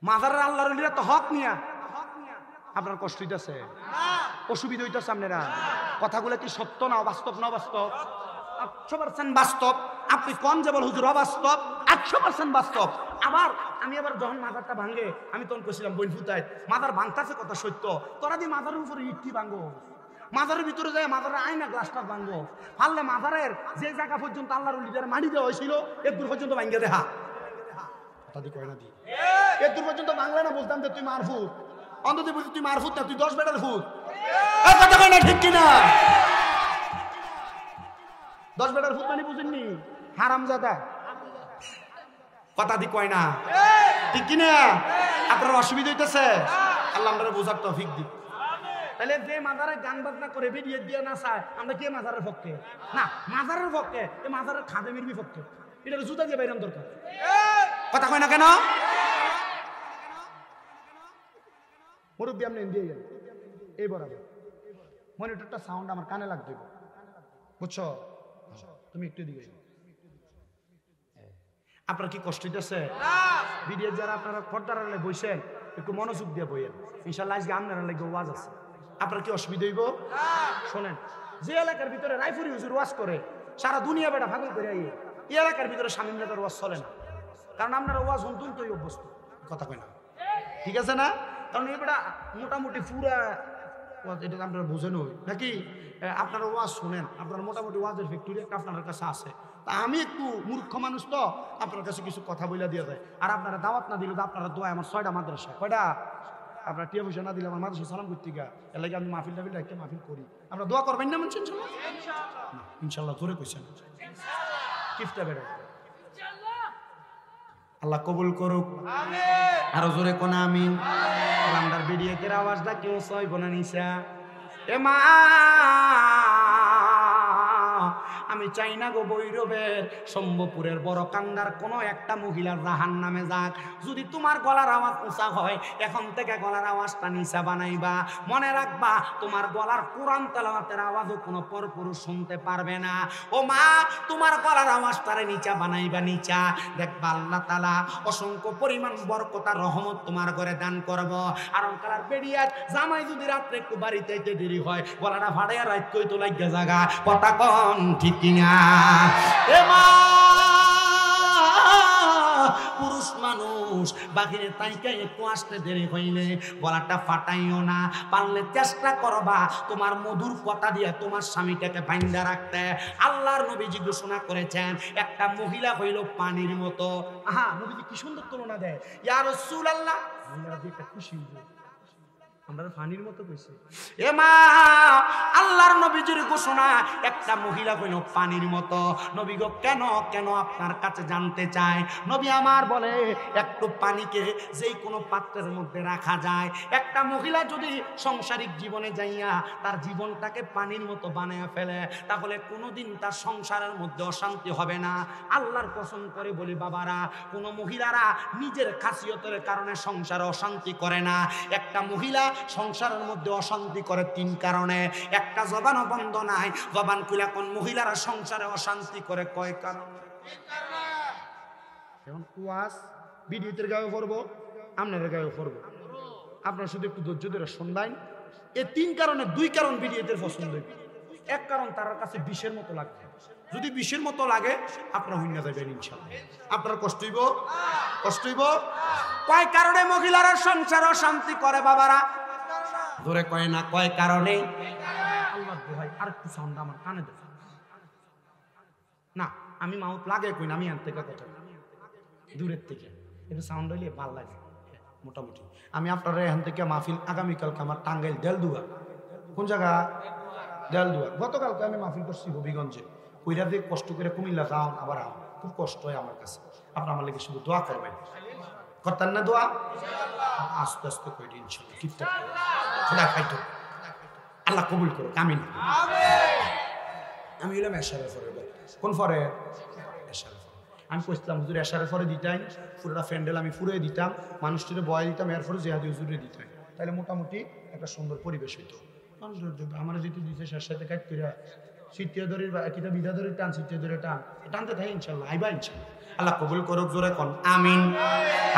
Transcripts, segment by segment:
মাজারের আল্লাহর ওলিরা তো হক নিয়া আপনার কষ্ট হইতেছে, অসুবিধা হইতেছে আপনারা? কথাগুলো কি সত্য না বাস্তব? না বাস্তব, 100% বাস্তব। আপনি কোন যে বল হুজুর অবাস্তব, 100% বাস্তব। আবার আমি যখন মাজারটা ভাঙে আমি তখন কইছিলাম বইন ফুতায় মাজার ভাঙতাছে কথা সত্য, তোরা দিয়ে মাজারের উপরে ইটটি ভাঙবো, মাজারের ভিতরে যায় মাজারের আয়না গ্লাসটা ভাঙবো, পারলে মাজারের যে জায়গা পর্যন্ত আল্লাহর লিডারে মাটি দেওয়া হয়েছিল এর দূর পর্যন্ত ভাঙিয়ে দেখা। কথা কয় না দি এর দূর পর্যন্ত ভাঙলে না বলতাম যে তুই মারফুত, অন্তত বলছি তুই মারফুত না, তুই 10 বেটার ফুট। কথা কয় না ঠিক কিনা? 10 বেটার ফুট মানে বুঝেননি হারামজাদা, কথা দি কয় না ঠিক কিনা? আপনার অসুবিধা হইতেছে, আল্লাহ আমরা বোঝার তৌফিক দিক। তাহলে যে মাজারে গান বাজনা করে ভিডিও দিয়ে না চায়, আমরা কে মাজারের পক্ষে? না, মাজারের পক্ষে, এই মাজারের খাদেমের বিপক্ষে। এটা জুতা দিয়ে বাইরাম দরকার। কথা কয় না কেন? মুরব্বী আপনি দিয়ে গেলেন এই বরাবর মনিটরটা সাউন্ড আমার কানে লাগবে, বুঝছো? তুমি একটু দিকে আপনার কি কষ্ট হইতেছে? ভিডিও যারা আপনারা পর্দার আড়ালে বইছেন একটু মনোযোগ দিয়ে বইয়েন, ইনশাআল্লাহ আজকে আপনারা লাগবে ওয়াজ আছে। আপনার কি অসুবিধা হইব? শোনেন, যে এলাকার ভিতরে রায়পুরি হুজুর ওয়াজ করে সারা দুনিয়া বেটা ভাগল করে এই এলাকার ভিতরে শামীম নেতার ওয়াজ চলে না, কারণ আপনারা ওয়াজ হুনতুন তো অভ্যস্ত। কথা কয় না ঠিক আছে না? কারণ এই বেটা মোটামুটি পুরা এটা আপনারা বুঝেন নাকি? আপনারা ওয়াজ শোনেন, আপনারা মোটামুটি ওয়াজের ফ্যাক্টরি একটা আপনার কাছে আছে। তা আমি একটু মূর্খ মানুষ তো আপনার কাছে কিছু কথা বলে দিয়ে যায়। আর আপনারা দাওয়াত না দিলে তো আপনারা দোয়া আমার 6টা মাদ্রাসা, কয়টা? আপনার টিয়া পয়সা না দিলে আমার মাদ্রাসা সালাম করতে গা, এর লাগে আমি মাহফিল টাফিল রাখতে মাহফিল করি। আপনারা দোয়া করবেন না মানুষ? ইনশাল্লাহ জোরে কইছেন কিফটা বেড়ে আল্লাহ কবুল করুক, আরো জোরে কোন আমিন। বান্দার বেরিয়েকের আওয়াজটা কেউ সয় বোনা নিসা এ মা, আমি চাই না গো বৈরবের শম্ভপুরের বড় কান্দার কোনো একটা মহিলার জাহান নামে যাক। যদি তোমার গলার আওয়াজ উঁচা হয় এখন থেকে গলার আওয়াজটা নিচা বানাইবা। মনে রাখবা তোমার গলার কোরআন তেলাওয়াতের আওয়াজও কোনো পরপুরুষ শুনতে পারবে না। ও মা, তোমার গলার আওয়াজটারে নিচা বানাইবা, নিচা। দেখবা আল্লাহ তাআলা অসংখ্য পরিমাণ বরকত আর রহমত তোমার ঘরে দান করব। আর অঙ্কালার বেরিয়াত জামাই যদি রাত্রে একটু বাড়িতে যেতে দেরি হয় গলাটা ফাড়াইয়া রাত কই তো লাগিয়া জাগা। কথা কন ঠিক কিনা? এ মা, পুরুষ মানুষ বাহিরে তাইকা একটু আসতে দেরি হইলে গলাটা ফাটাইও না, পারলে চেষ্টা করবা তোমার মধুর কথা দিয়ে তোমার স্বামীটাকে বাইন্ধা রাখতে। আল্লাহর নবীজি ঘোষণা করেছেন একটা মহিলা হইল পানির মতো। আহা, নবীজি কি সুন্দর তুলনা দেয়। ইয়া রাসূলুল্লাহ, মহিলারা যে একটা খুশি আমরা পানির মতো কইছে। এ মা, আল্লাহর নবীজির ঘোষণা একটা মহিলা কইল পানির মতো। নবী গো কেন কেন আপনার কাছে জানতে চাই। নবী আমার বলে একটু পানিকে যেই কোনো পাত্রের মধ্যে রাখা যায়। একটা মহিলা যদি সাংসারিক জীবনে যাইয়া তার জীবনটাকে পানির মতো বানায়া ফেলে তাহলে কোনোদিন তার সংসারের মধ্যে অশান্তি হবে না। আল্লাহর কসম করে বলি বাবারা, কোনো মহিলারা নিজের খাসিয়তের কারণে সংসারে অশান্তি করে না। একটা মহিলা সংসারের মধ্যে অশান্তি করে 3 কারণে। একটা জবানও বন্ধ নাই, জবান খুলে কোন মহিলারা সংসারে অশান্তি করে কয় কারণে। এখন ওয়াজ ভিডিওতে গায়ে পড়বো, আপনাদের গায়ে পড়বো, আপনারা শুধু একটু ধৈর্য ধরে শুনবেন। এই 3 কারণে 2 কারণ ভিডিওতে পছন্দ হইবে। এক কারণ তার কাছে বিষের মতো লাগবে। যদি বিষের মতো লাগে আপনারা হইনা যাবেন ইনশাআল্লাহ। আপনার কষ্ট হইব, কষ্ট হইব। কয় কারণে মহিলারা সংসারে অশান্তি করে বাবারা? ধরে কয় না কয় কারণে? আল্লাহ দোহাই আর একটু সাউন্ড আমার কানে দেব না, আমি মাউথ লাগে কই না, আমি এর থেকে কথা দূরের থেকে একটু সাউন্ড হইলে ভালো লাগে মোটামুটি। আমি আপনারা এখান থেকে মাহফিল আগামীকালকে আমার টাঙ্গাইল দেলদুয়া, কোন জায়গা? দেলদুয়া। গতকালকে আমি মাহফিল করছি হবিগঞ্জে। কইরা দিয়ে কষ্ট করে কুমিল্লা যাও আবার আও, খুব কষ্ট হয় আমার কাছে। আপনার আমার লেগে শুধু দোয়া করবেন, করতেন না দোয়া? আস্তে আস্তে কই দিন ইনশাআল্লাহ ঠিকঠাক খোদা খাইতো আল্লাহ কবুল করুক, আমিন। আমি হইলাম এশারে ফরে। কোন ফরে? এশারে ফরে। আমি কইছিলাম হুজুর এশারে ফরে দিতাম, পুরোটা প্যান্ডেল আমি ফুরে দিতাম, মানুষটিরে বয় দিতাম, এরপরে জিহাদি হুজুরে দিতাম, তাহলে মোটামুটি একটা সুন্দর পরিবেশ হইতো। আমার যেহেতু দিচ্ছে শেষ সাথে কাজ করে সিটিয়া ধরে কিতা বিধা ধরে টান, সিটিয়া ধরে টান, টানতে থাকে ইনশাল্লাহ আইবা ইনশাল্লাহ। আল্লাহ কবুল করুক, জোরে কোন আমিন,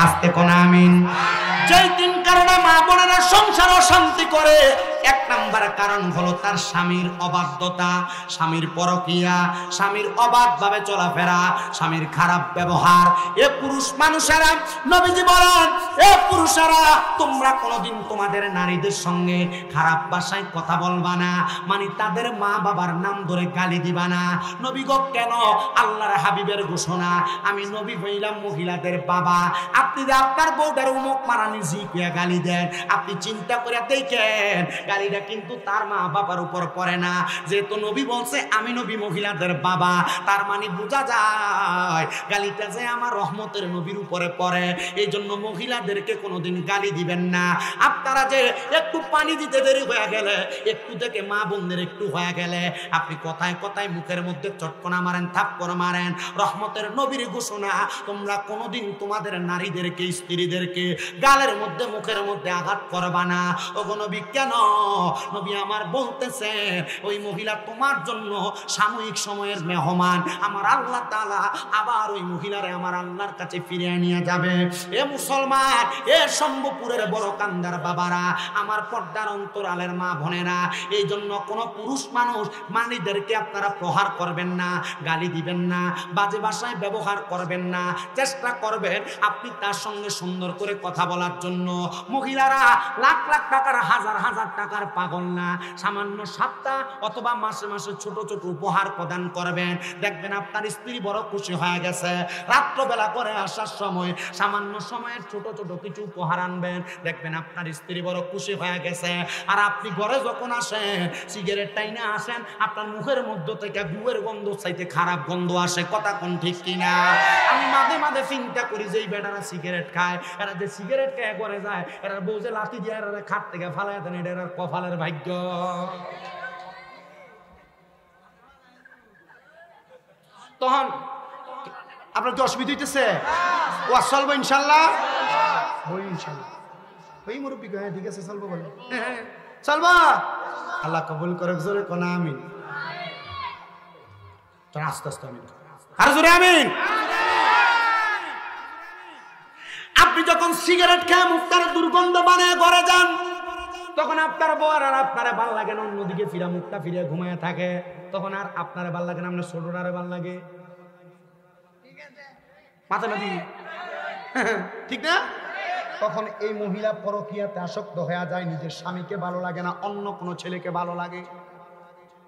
আস্তে কোন আমিন। যেই তিন কারণে মা বোনেরা সংসার অশান্তি করে, এক নাম্বার কারণ হলো তার স্বামীর অবাধ্যতা, স্বামীর পরকীয়া, স্বামীর অবাধভাবে চলাফেরা, স্বামীর খারাপ ব্যবহার। এ পুরুষ মানুষেরা, নবীজি বলেন, এ পুরুষেরা তোমরা কোনোদিন তোমাদের নারীদের সঙ্গে খারাপ ভাষায় কথা বলবা না, মানে তাদের মা বাবার নাম ধরে গালি দিবা না। নবী গো কেন? আল্লাহর হাবিবের ঘোষণা, আমি নবী হইলাম মহিলাদের বাবা। আপনি যে আপনার বউটার উমুক মারানি জিপিয়া গালি দেন, আপনি চিন্তা করে দেখেন গালিটা কিন্তু তার মা বাবার উপর পড়ে না। যেহেতু নবী বলছে আমি নবী মহিলাদের বাবা, তার মানে বোঝা যায় গালিটা যে আমার রহমতের নবীর উপরে পড়ে। এই জন্য মহিলাদেরকে কোনোদিন গালি দিবেন না। আপনারা যে একটু পানি দিতে দেরি হয়ে গেলে, একটু থেকে মা বোনদের একটু হয়ে গেলে আপনি কথায় কথায় মুখের মধ্যে চটকনা মারেন, থাপ্পড় মারেন, রহমতের নবীর ঘোষণা, তোমরা কোনোদিন তোমাদের নারীদেরকে, স্ত্রীদেরকে গালের মধ্যে, মুখের মধ্যে আঘাত করবা না। ওগো নবী কেন? নবী আমার বলতেছে ওই মহিলা তোমার জন্য সাময়িক সময়ের মেহমান, আমার আল্লাহ তাআলা আবার ওই মহিলারে আমার আল্লাহর কাছে ফিরিয়ে নিয়ে যাবে। এ মুসলমান, এ শম্ভুপুরের বড় কান্দার বাবারা, আমার পর্দার অন্তরালের মা বোনেরা, এই জন্য কোনো পুরুষ মানুষ নারীদেরকে আপনারা প্রহার করবেন না, গালি দিবেন না, বাজে ভাষায় ব্যবহার করবেন না। চেষ্টা করবেন আপনি তার সঙ্গে সুন্দর করে কথা বলার জন্য। মহিলারা লাখ লাখ টাকার, হাজার হাজার টাকার পাগল না, সামান্য সপ্তাহ অথবা মাসে মাসে ছোট ছোট উপহার প্রদান করবেন, দেখবেন আপনার স্ত্রী বড় খুশি হয়ে গেছে। রাত্রবেলা করে আসার সময় সামান্য সময়ের ছোট ছোট কিছু উপহার আনবেন, দেখবেন আপনার স্ত্রী বড় খুশি হয়ে গেছে। আর আপনি ঘরে যখন আসেন, সিগারেট টাইনে আসেন, আপনার মুখের মধ্য থেকে গুয়ের গন্ধ চাইতে খারাপ গন্ধ আসে। কথা কোন ঠিক কিনা? আমি মাঝে মাঝে চিন্তা করি যে এই বেটারা সিগারেট খায়, এরা যে সিগারেট খেয়ে করে যায়, এরা বউ যে লাঠি দিয়ে এরা খাট থেকে ফালায় দেন, এটা এর কপালের ভাগ্য। তখন আপনার কি অসুবিধা হইতেছে? ও চলবো ইনশাল্লাহ, ওই ইনশাল্লাহ ওই মুরব্বী হ্যাঁ ঠিক আছে চলবো বলে, চলবা। আল্লাহ কবুল করে, জোরে কোন আমিন, আস্তে আস্তে আমিন, আর জোরে আমিন। আপনি যখন সিগারেট খেয়ে মুখটার দুর্গন্ধ বানিয়ে ঘরে যান, তখন আপনার বউর আর আপনারে ভাল লাগে না, অন্যদিকে ফিরা মুখটা ফিরে ঘুমায় থাকে, তখন আর আপনারে ভাল লাগে না, আপনার ছোটটারে ভাল লাগে। মাথা নদী ঠিক না? তখন এই মহিলা পরকীয়াতে আসক্ত হয়ে যায়, নিজের স্বামীকে ভালো লাগে না, অন্য কোনো ছেলেকে ভালো লাগে।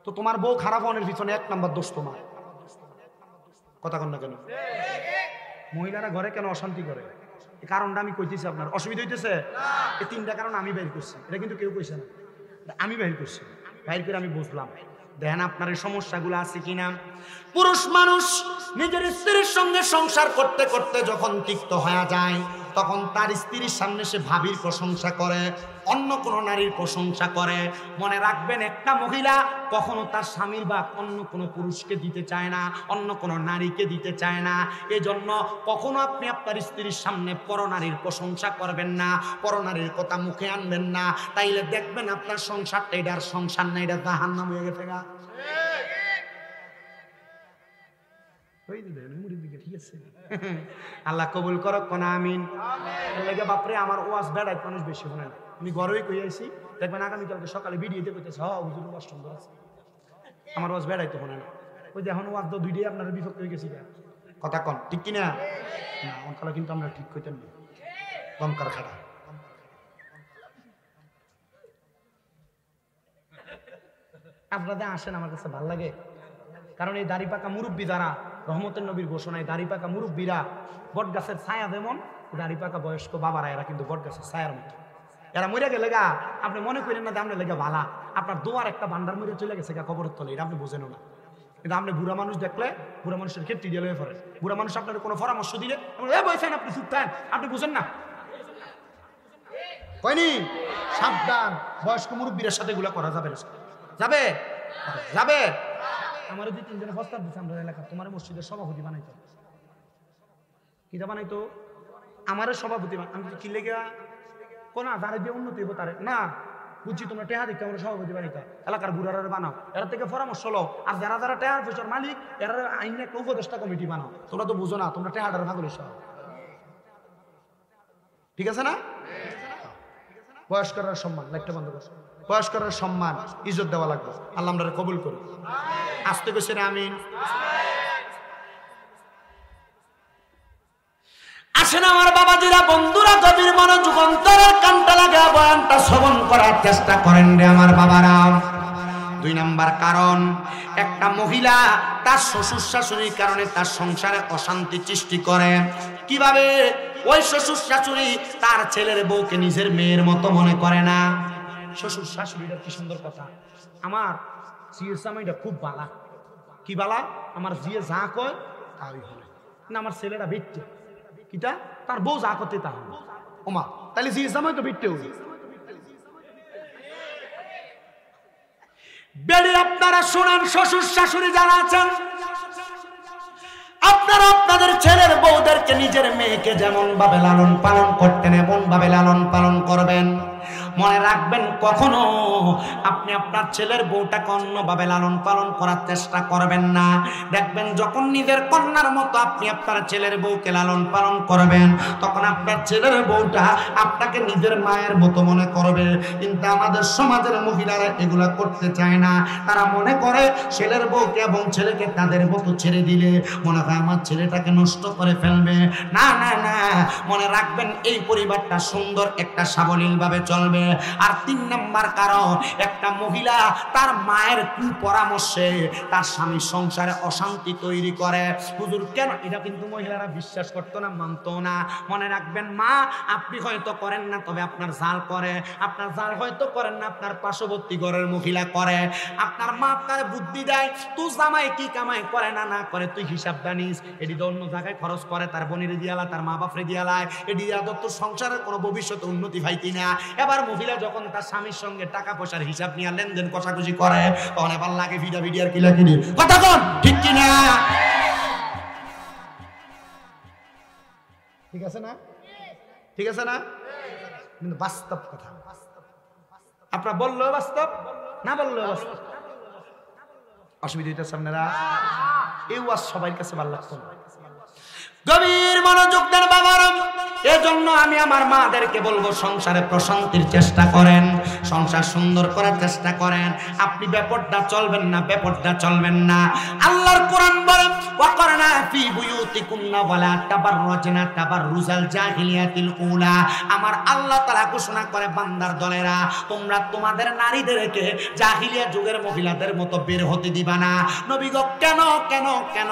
তো তোমার বউ খারাপ হওয়ার পিছনে এক নাম্বার দোষ তোমার। কথা কন না কেন? মহিলারা ঘরে কেন অশান্তি করে, এই কারণটা আমি কইতেছি। আপনার অসুবিধা হইতেছে? এই তিনটা কারণ আমি বের করছি, এটা কিন্তু কেউ কইছে না, আমি বের করছি। বাইর করে আমি বুঝলাম, দেখেন আপনার এই সমস্যাগুলো আছে কিনা। পুরুষ মানুষ নিজের স্ত্রীর সঙ্গে সংসার করতে করতে যখন তিক্ত হয়ে যায়, তখন তার স্ত্রীর সামনে সে ভাবির প্রশংসা করে, অন্য কোনো নারীর প্রশংসা করে। মনে রাখবেন, একটা মহিলা কখনো তার স্বামীর ভাগ অন্য কোনো পুরুষকে দিতে চায় না, অন্য কোনো নারীকে দিতে চায় না। এজন্য কখনো আপনি আপনার স্ত্রীর সামনে পরনারীর প্রশংসা করবেন না, পরনারীর কথা মুখে আনবেন না। তাইলে দেখবেন আপনার সংসারটা এটার সংসার না, এটা জাহান্নাম হয়ে গেছে গা। আল্লাহ কবুল করক কোন আমিন। বাপরে আমার ওয়াজ বেড়াই মানুষ বেশি শোনে না, আমি ঘরেই কই আইছি, দেখবেন আগামীকালকে সকালে ভিডিওতে কইতেছে হুজুর ওয়াজ সুন্দর আছে, আমার ওয়াজ বেড়াইতে শোনে না। ওই যে এখন ওয়াজ তো দুইটাই আপনার বিভক্ত হয়ে গেছি। কথা কন ঠিক কিনা? না অনকালে কিন্তু আমরা ঠিক কইতেন না, দমকার খাড়া। আপনাদের আসেন, আমার কাছে ভালো লাগে, কারণ এই দাড়ি পাকা মুরব্বী যারা, রহমতের নবীর ঘোষণায় দাড়ি পাকা মুরব্বীরা বট গাছের ছায়া যেমন, দাড়ি পাকা বয়স্ক বাবারা এরা কিন্তু বট গাছের ছায়ার মতো। এরা মরে গেলে গা আপনি মনে করেন না যে আপনি লেগে ভালা, আপনার দোয়ার একটা ভান্ডার মরে চলে গেছে গা কবরের তলে, এটা আপনি বোঝেন না। কিন্তু আপনি বুড়া মানুষ দেখলে, বুড়া মানুষের ক্ষেত্রে দিয়ে লয়ে পড়ে, বুড়া মানুষ আপনার কোনো পরামর্শ দিলে বলছেন আপনি চুপ থাকেন, আপনি বুঝেন না। কয়নি সাবধান, বয়স্ক মুরব্বীর সাথে এগুলো করা যাবে না। যাবে যাবে। আমার দুই তিনজনের প্রস্তাব দিচ্ছে আমরা এলাকা, তোমার মসজিদের সভাপতি বানাইতো। কিটা বানাইতো? আমার সভাপতি। আমি কি লেগে কোন তারে দিয়ে উন্নতি হবো তারে না, বুঝছি তোমরা টেহা দিকে আমরা সভাপতি বাড়িতে এলাকার বুড়ারা বানাও, এরা থেকে পরামর্শ লও, আর যারা যারা টেহার পয়সার মালিক এরা আইন একটা উপদেষ্টা কমিটি বানাও। তোমরা তো বুঝো না, তোমরা টেহাটার ভাগলের সহ, ঠিক আছে না? বয়স্করার সম্মান, লাইটটা বন্ধ করো। বয়স্করার সম্মান ইজ্জত দেওয়া লাগবে। আল্লাহ আমরা কবুল করি। আসতে গেছে না আমিন। আসেন আমার বাবাজিরা, বন্ধুরা, গভীর মনোযোগ অন্তরের কানটা লাগা বয়ানটা শ্রবণ করার চেষ্টা করেন রে আমার বাবারা। 2 নাম্বার কারণ, একটা মহিলা তার শ্বশুর শাশুড়ির কারণে তার সংসারে অশান্তি সৃষ্টি করে। কিভাবে? ওই শ্বশুর শাশুড়ি তার ছেলের বউকে নিজের মেয়ের মতো মনে করে না। শ্বশুর শাশুড়িটা কি সুন্দর কথা, আমার জিয়ে জামাইটা খুব বালা। কি বালা? আমার জিয়ে যা কয় তাই হলে না, আমার ছেলেটা বিটতে কিটা, তার বউ যা করতে তা হলো। ওমা, তাহলে জিয়ে জামাই তো বিটতে হল। বেড়ে আপনারা শোনান, শ্বশুর শাশুড়ি যারা আছেন, আপনারা আপনাদের ছেলের বউদেরকে নিজের মেয়েকে যেমন ভাবে লালন পালন করতেন এমন ভাবে লালন পালন করবেন। মনে রাখবেন, কখনো আপনি আপনার ছেলের বউটাকে অন্যভাবে লালন পালন করার চেষ্টা করবেন না। দেখবেন যখন নিজের কন্যার মতো আপনি আপনার ছেলের বউকে লালন পালন করবেন, তখন আপনার ছেলের বউটা আপনাকে নিজের মায়ের মতো মনে করবে। কিন্তু আমাদের সমাজের মহিলারা এগুলা করতে চায় না। তারা মনে করে ছেলের বউকে এবং ছেলেকে তাদের মতো ছেড়ে দিলে মনে হয় আমার ছেলেটাকে নষ্ট করে ফেলবে। না না না, মনে রাখবেন এই পরিবারটা সুন্দর একটা সাবলীল ভাবে চলবে। আর 3 নাম্বার কারণ, একটা মহিলা তার মায়ের কুপরামর্শে তার স্বামীর সংসারে অশান্তি তৈরি করে। হুজুর কেন? এটা কিন্তু মহিলারা বিশ্বাস করতো না, মানতো না। মনে রাখবেন, মা আপনি হয়তো করেন না, তবে আপনার জাল করে। আপনার জাল হয়তো করেন না, আপনার পার্শ্ববর্তী ঘরের মহিলা করে। আপনার মা আপনার বুদ্ধি দেয়, তুই জামাই কি কামাই করে না না করে তুই হিসাব জানিস। এটি তো অন্য জায়গায় খরচ করে, তার বোনের দিয়ালা, তার মা বাপরে দিয়ালায়, এটি তোর সংসারের কোনো ভবিষ্যতে উন্নতি হয়তি না। এবার মহিলা যখন তার স্বামীর সঙ্গে টাকা পয়সার হিসাব নিয়ে লেনদেন কষাকষি করে, তখন এবার লাগে ভিডিও ভিডিও আর কিলা কিনি। কথা কোন ঠিক কিনা? ঠিক আছে না? ঠিক আছে না? কিন্তু বাস্তব কথা, আপনার বললেও বাস্তব, না বললেও বাস্তব। অসুবিধা সামনেরা এই ওয়াজ সবার কাছে ভালো লাগতো না। গভীর মনোযোগ দেন বাবারা। এজন্য আমি আমার মাদেরকে বলবো, সংসারে প্রশান্তির চেষ্টা করেন, সংসার সুন্দর করার চেষ্টা করেন। আপনি বেপরদা চলবেন না, বেপরদা চলবেন না। আল্লাহর কোরআন বলে, ওয়াকরনা ফি বুয়ুতিকুন্না ওয়ালা তাবাররাজনা তাবাররুজাল জাহিলিয়াতিল উলা। আমার আল্লাহ তাআলা ঘোষণা করে, বান্দার দলেরা, তোমরা তোমাদের নারীদেরকে জাহিলিয়া যুগের মহিলাদের মতো বের হতে দিবা না। নবী গো কেন কেন কেন?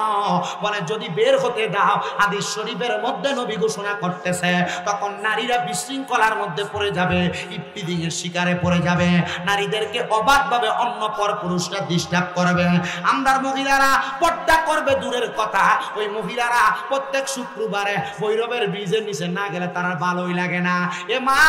বলে যদি বের হতে দাও, হাদিস শরীফের মধ্যে নবী ঘোষণা করতেছে, তখন নারীরা বিশৃঙ্খলার মধ্যে পড়ে যাবে, ইফতিজিং এর শিকারে পড়ে যাবে। নারীদেরকে অবাধভাবে অন্য পর পুরুষরা ডিস্টার্ব করবে। আমরার মহিলারা পর্দা করবে দূরের কথা, ওই মহিলারা প্রত্যেক শুক্রবারে ভৈরবের ব্রিজের নিচে না গেলে তার ভালোই লাগে না। এ মা,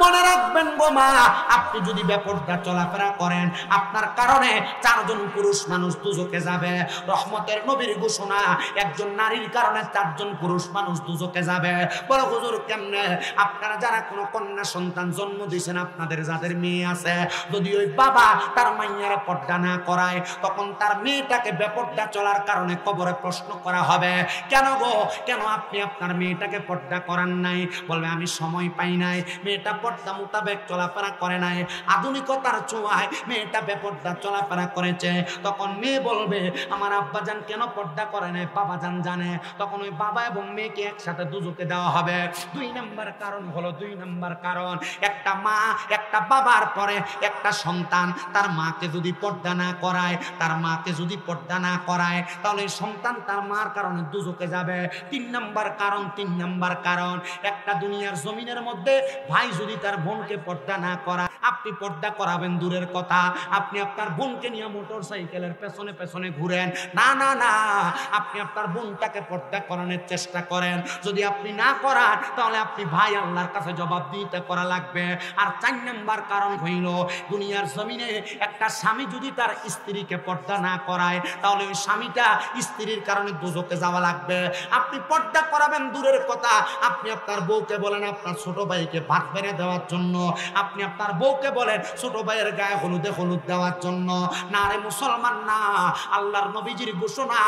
মনে রাখবেন গো মা, আপনি যদি বেপরদা চলাফেরা করেন, আপনার কারণে 4 জন পুরুষ মানুষ দুজকে যাবে। রহমতের নবীর ঘোষণা, একজন নারীর কারণে 4 জন পুরুষ মানুষ দুজকে যাবে। বড় হুজুর কেমনে? আপনারা যারা কোনো কন্যা সন্তান জন্ম দিয়েছেন, আপনাদের যাদের মেয়ে আছে, যদি ওই বাবা তার মাইয়ারে পর্দা না করায়, তখন তার মেয়েটাকে বেপরদা চলার কারণে কবরে প্রশ্ন করা হবে, কেন গো, কেন আপনি আপনার মেয়েটাকে পর্দা করান নাই? বলবে আমি সময় পাই নাই, মেয়েটা পর্দা মোতাবেক চলাফেরা করে নাই, আধুনিকতার ছোঁয়ায় মেয়েটা বেপর্দা চলাফেরা করেছে। তখন মেয়ে বলবে আমার আব্বাজান কেন পর্দা করে নাই, বাবাজান জানে। তখন ওই বাবা এবং মেয়েকে একসাথে দুজকে দেওয়া হবে। 2 নাম্বার কারণ হলো, 2 নাম্বার কারণ, একটা মা একটা বাবার পরে একটা সন্তান তার মাকে যদি পর্দা না করায়, তার মাকে যদি পর্দা না করায়, তাহলে সন্তান তার মার কারণে দুজকে যাবে। 3 নাম্বার কারণ, 3 নাম্বার কারণ, একটা দুনিয়ার জমিনের মধ্যে ভাই যদি তার বোনকে পর্দা না করা, আপনি পর্দা করাবেন দূরের কথা, আপনি আপনার বোনকে নিয়ে মোটর সাইকেলের পেছনে পেছনে ঘুরেন, না না না, আপনি আপনার বোনটাকে পর্দা করানোর চেষ্টা করেন। যদি আপনি না করান, তাহলে আপনি ভাই আল্লাহর কাছে জবাবদিহিতা করা লাগবে। আর 4 নাম্বার কারণ হইল, দুনিয়ার জমিনে একটা স্বামী যদি তার স্ত্রীকে পর্দা না করায়, তাহলে ওই স্বামীটা স্ত্রীর কারণে দুজকে যাওয়া লাগবে। আপনি পর্দা করাবেন দূরের কথা, আপনি আপনার বউকে বলেন আপনার ছোট ভাইকে ভাত ভাগ বেড়ে দেওয়ার জন্য, আপনি আপনার বউকে বলেন ছোট ভাইয়ের গায়ে হলুদে হলুদ দেওয়ার জন্য। না রে মুসলমান না, আল্লাহর নবীজির ঘোষণা,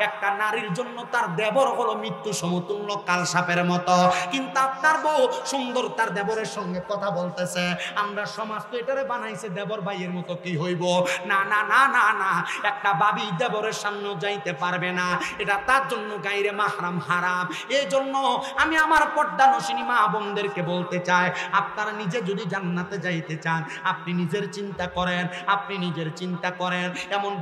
একটা নারীর জন্য তার দেবর হলো মৃত্যু সমতুল্য কালসাপের মতো। কিন্তু আপনার বউ সুন্দর তার দেবরের সঙ্গে কথা বলতেছে, আমরা সমাজ তো এটারে বানাইছে দেবর ভাইয়ের মতো, কি হইব? না না না না না, একটা বাবি দেবরের সামনে যাইতে পারবে না, এটা তার জন্য গায়রে মাহরাম, হারাম। এই জন্য আমি আমার পর্দানশিনী মা বোনদেরকে বলতে চাই, আপনারা নিজে যদি জান্নাতে যাইতে চান, আপনি নিজের চিন্তা করেন, আপনি নিজের চিন্তা করেন। এমন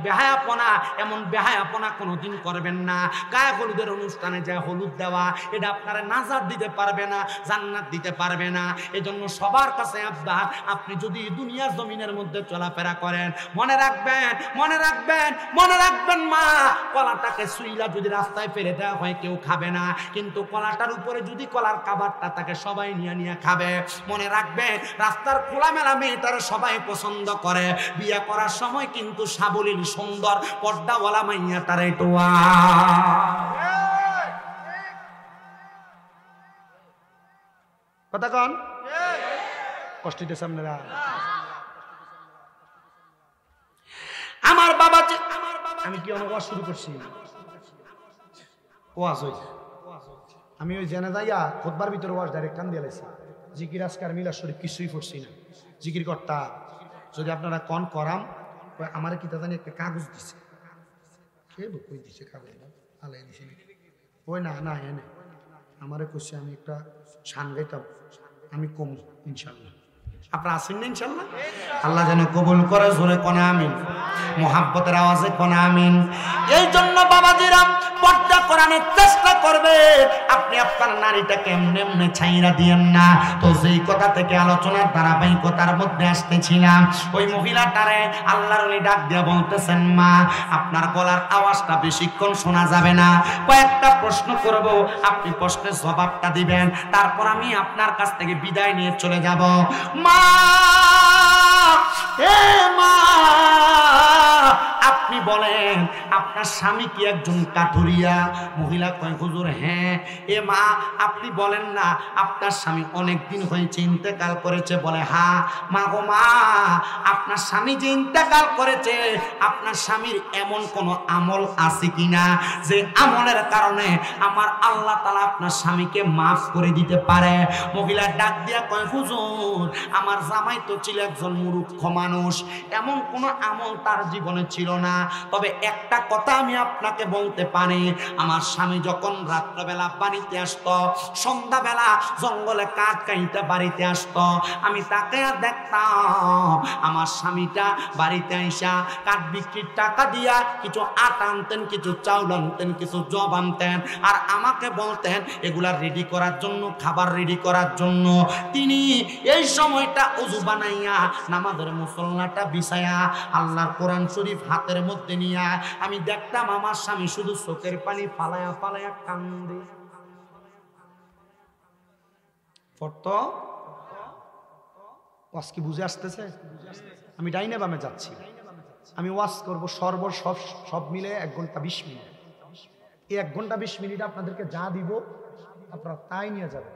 বেহায়াপনা কোনোদিন করবেন না। গায়ে হলুদের অনুষ্ঠানে যায় হলুদ দেওয়া, এটা আপনারা নাজাত দিতে পারবে না, জান্নাত দিতে পারবে না। এজন্য সবার কাছে আবদার, আপনি যদি দুনিয়ার জমিনের মধ্যে চলাফেরা করেন, মনে রাখবেন, মনে রাখবেন, মনে রাখবেন মা, কলাটাকে সুইলা যদি রাস্তায় ফেলে দেওয়া হয় কেউ খাবে না, কিন্তু কলাটার উপরে যদি কলার কাবারটা তাকে সবাই নিয়ে নিয়ে খাবে। মনে রাখবেন, রাস্তার খোলামেলা মেয়েটার সবাই পছন্দ করে, বিয়ে করার সময় কিন্তু সাবলীল সুন্দর পর্দাওয়ালা মাইয়াটারে টোয়া। কথা কন, কষ্ট দিতে সামনেরা। আমার বাবা, আমি কি অনেক শুরু করছি? ওয়াজ হইছে, আমি ওই জেনে যাইয়া খুতবার ভিতরে ওয়াজ ডাইরেক্ট কান দিয়ে লাইছি। জিকির আজকার মিলাদ শরীফ কিছুই পড়ছি না, জিকির করতা। যদি আপনারা কন করাম, আমার কি তা জানি একটা কাগজ দিছে, কে কই দিছে কাগজ, আলাই দিছে ওই না না এনে আমারে কইছে আমি একটা শান গাইতাম, আমি কম ইনশাল্লাহ। আপনারা আসেন না ইনশাল্লাহ? আল্লাহ যেন কবুল করে, জোরে কোন আমিন, মোহাব্বতের আওয়াজে কোন আমিন। এই জন্য বাবাজিরা পর্দা করানোর চেষ্টা করবে, আপনি আপনার নারীটাকে এমনি এমনি ছাইরা দিয়েন না। তো যেই কথা থেকে আলোচনার ধারাবাহিকতার মধ্যে আসতেছিলাম, ওই মহিলাটারে আল্লাহর ওলি ডাক দিয়ে বলতেছেন, মা আপনার গলার আওয়াজটা বেশিক্ষণ শোনা যাবে না, কয়েকটা প্রশ্ন করব, আপনি প্রশ্নের জবাবটা দিবেন, তারপর আমি আপনার কাছ থেকে বিদায় নিয়ে চলে যাব। মা, হে মা, আপনি বলেন আপনার স্বামী কি একজন কাঠুরিয়া? মহিলা কয়, হুজুর হ্যাঁ। এ মা, আপনি বলেন না আপনার স্বামী অনেক দিন হয়েছে ইন্তেকাল করেছে? বলে হ্যাঁ। মা গো মা, আপনার স্বামী যে ইন্তেকাল করেছে, আপনার স্বামীর এমন কোন আমল আছে কিনা যে আমলের কারণে আমার আল্লাহ তাআলা আপনার স্বামীকে মাফ করে দিতে পারে? মহিলা ডাক দিয়া কয়, হুজুর আমার জামাই তো ছিল একজন মূর্খ মানুষ, এমন কোন আমল তার জীবনে ছিল না। তবে একটা কথা আমি আপনাকে বলতে পারি, আমার স্বামী যখন রাত্রবেলা বাড়িতে আসতো, সন্ধ্যাবেলা জঙ্গলে কাঠ কাইতে বাড়িতে আসতো, আমি তাকে দেখতাম আমার স্বামীটা বাড়িতে আইসা কাঠ বিক্রির টাকা দিয়া কিছু আটা আনতেন, কিছু চাউল আনতেন, কিছু জব আনতেন, আর আমাকে বলতেন এগুলা রেডি করার জন্য, খাবার রেডি করার জন্য। তিনি এই সময়টা উযু বানাইয়া নামাজের মুসল্লাটা বিছায়া আল্লাহর কোরআন শরীফ হাতের মধ্যে নিয়া আমি দেখতাম আমার স্বামী শুধু চোখের পানি ফালায়া ফালায়া কান্দে। পড়তো ওয়াজ কি বুঝে আসতেছে? আমি ডাইনে বামে যাচ্ছি, আমি ওয়াজ করবো সব মিলে 1 ঘন্টা 20 মিনিট। এই 1 ঘন্টা 20 মিনিট আপনাদেরকে যা দিব আপনারা তাই নিয়ে যাবেন।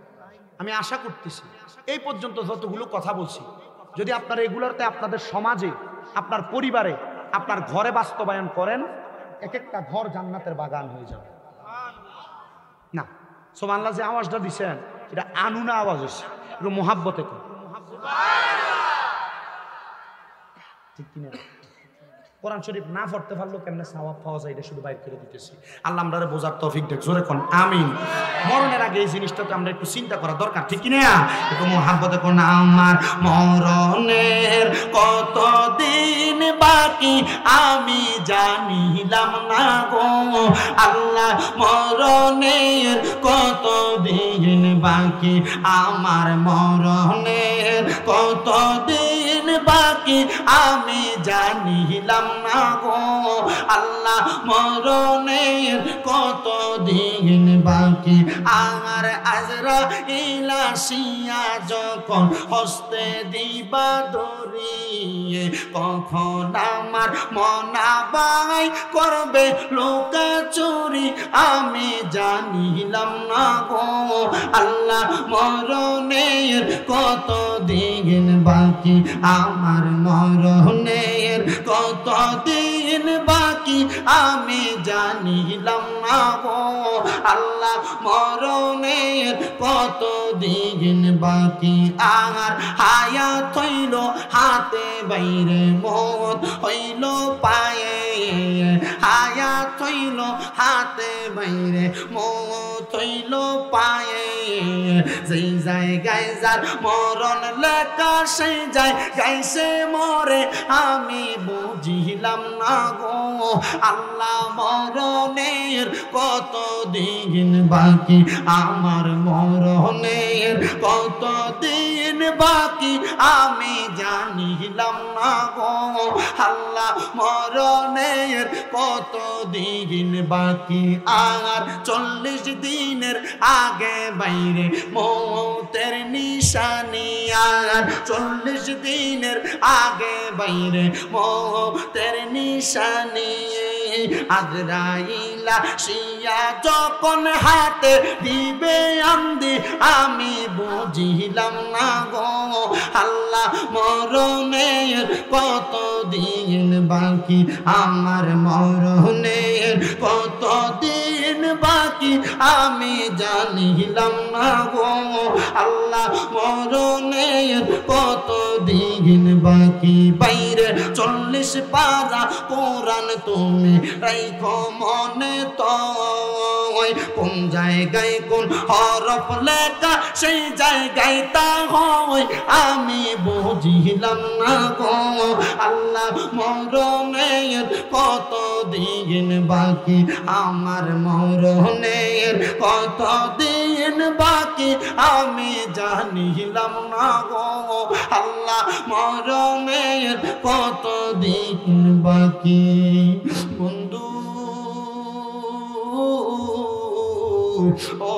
আমি আশা করতেছি এই পর্যন্ত যতগুলো কথা বলছি, যদি আপনারা এগুলোতে আপনাদের সমাজে, আপনার পরিবারে, আপনার ঘরে বাস্তবায়ন করেন, এক একটা ঘর জান্নাতের বাগান হয়ে যাবে। না সুবহানাল্লাহ, যে আওয়াজটা দিছেন এটা আনুনা আওয়াজ হয়েছে, একটু মোহাব্বতে কর, ঠিক কিনা? কোরআন শরীফ না পড়তে পারলেও কেমনে সওয়াব পাওয়া যায় এটা শুধু বাইর করে দিতেছি। আল্লাহ আমরারে বোঝার তৌফিক দেখ, জোরে কোন আমিন। মরণের আগে এই জিনিসটাকে আমরা একটু চিন্তা করা দরকার, ঠিক কিনা? একটু মোহাব্বতে কোন, আমার মরণের কত দিন বাকি আমি জানিলাম না গো আল্লাহ, মরণের কত দিন বাকি, আমার মরণের কত দিন বাকি আমি জানিলাম না গো আল্লাহ মরণের কত দিন বাকি আর আজরাইল আসিয়া যখন হস্তে দিবা ধরিয়ে কখন আমার মনাবাই করবে লোকা চুরি আমি জানিলাম না গো আল্লাহ মরণের কত দিন বাকি আমার মরণের কত দিন বাকি আমি জানিলাম না গো আল্লাহ মরণের কত দিন বাকি আর হায়াত হইল হাতে বাইরে মত হইল পায়ে হায়াত হইল হাতে বাইরে মত হইল পায়ে যেই জায়গায় যার মরণ লেখা সেই জায়গায় সে মরে আমি বুঝিলাম না গো আল্লাহ মরণের কত দিন বাকি আমার মরণের কত দিন বাকি আমি জানিলাম না গো আল্লাহ মরণের কত দিন বাকি আর 40 দিনের আগে বাইরে মৌতের নিশানি আর 40 দিনের আগে বাইরে মৌতের নিশানি আজরাইল আসিয়া যখন হাতে দিবে আমদি আমি বুঝিলাম না গো আল্লাহ মরণের কত দিন বাকি আমার মরণের কত দিন বাকি আমি জানিলাম না গো আল্লাহ মরণের কত দিন বাকি বাইরে 40 পারা কোরআন তুমি রাইখো মনে তো কোন জায়গায় কোন হরফ লেখা সেই জায়গায় তা হয় আমি বুঝিলাম না গো আল্লাহ মরণের কত দিন বাকি আমার মরণের কত দিন বাকি আমি জানিলাম না গো আল্লাহ মরণের কত দিন বাকি বন্ধু ও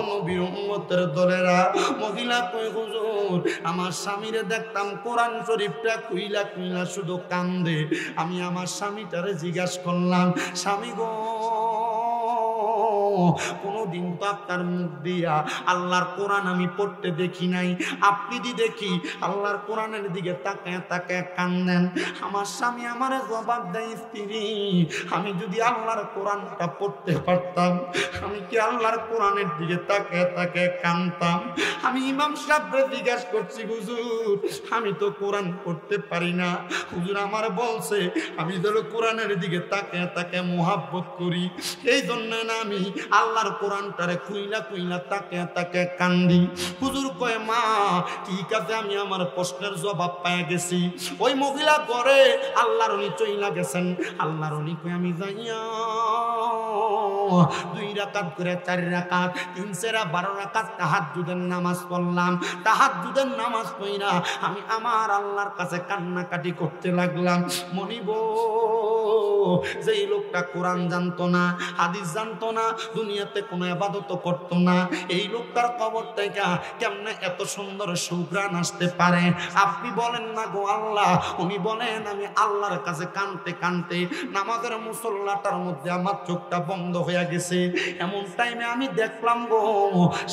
নবীর উম্মতের দলেরা মহিলা কই হুজুর আমার স্বামীরে দেখতাম কোরআন শরীফটা কইলা কইলা শুধু কান্দে আমি আমার স্বামীটারে জিজ্ঞাসা করলাম স্বামী গো কোনদিন তো আপনার মুখ দিয়া আল্লাহর কোরআন আমি পড়তে দেখি নাই আপনি দি দেখি আল্লাহর কোরআনের দিকে তাকায় তাকায় কান্দেন আমার স্বামী আমারে জবাব দেয় স্ত্রী আমি যদি আল্লাহর কোরআনটা পড়তে পারতাম আমি কি আল্লাহর কোরআনের দিকে তাকায় তাকায় কান্দতাম আমি ইমাম সাহেবকে জিজ্ঞাসা করছি হুজুর আমি তো কোরআন পড়তে পারি না হুজুর আমার বলছে আমি ধরো কোরআনের দিকে তাকায় তাকায় মোহাব্বত করি এই জন্য না আমি আল্লাহর কোরআনটারে কুইলা কুইলা তাকায় তাকায় কান্দি হুজুর কয় মা ঠিক আছে আমি আমার প্রশ্নের জবাব পেয়ে গেছি ওই মহিলা করে আল্লাহর উনি চইলা গেছেন আল্লাহর উনি কয় আমি যাইয়া 2 রাকাত করে 4 রাকাত 3 সেরা 12 রাকাত তাহাজ্জুদের নামাজ পড়লাম তাহাজ্জুদের নামাজ পড়া আমি আমার আল্লাহর কাছে কান্নাকাটি করতে লাগলাম মনিব যেই লোকটা কোরআন জানতো না হাদিস জানতো না দুনিয়াতে কোনো ইবাদত করতো না এই লোকটার কবর থেকে কেমনে এত সুন্দর সুঘ্রাণ আসতে পারে আপনি বলেন না গো আল্লাহ উনি বলেন আমি আল্লাহর কাছে কানতে কানতে নামাজের মুসল্লাটার মধ্যে আমার চোখটা বন্ধ হয়ে গেছে এমন টাইমে আমি দেখলাম গো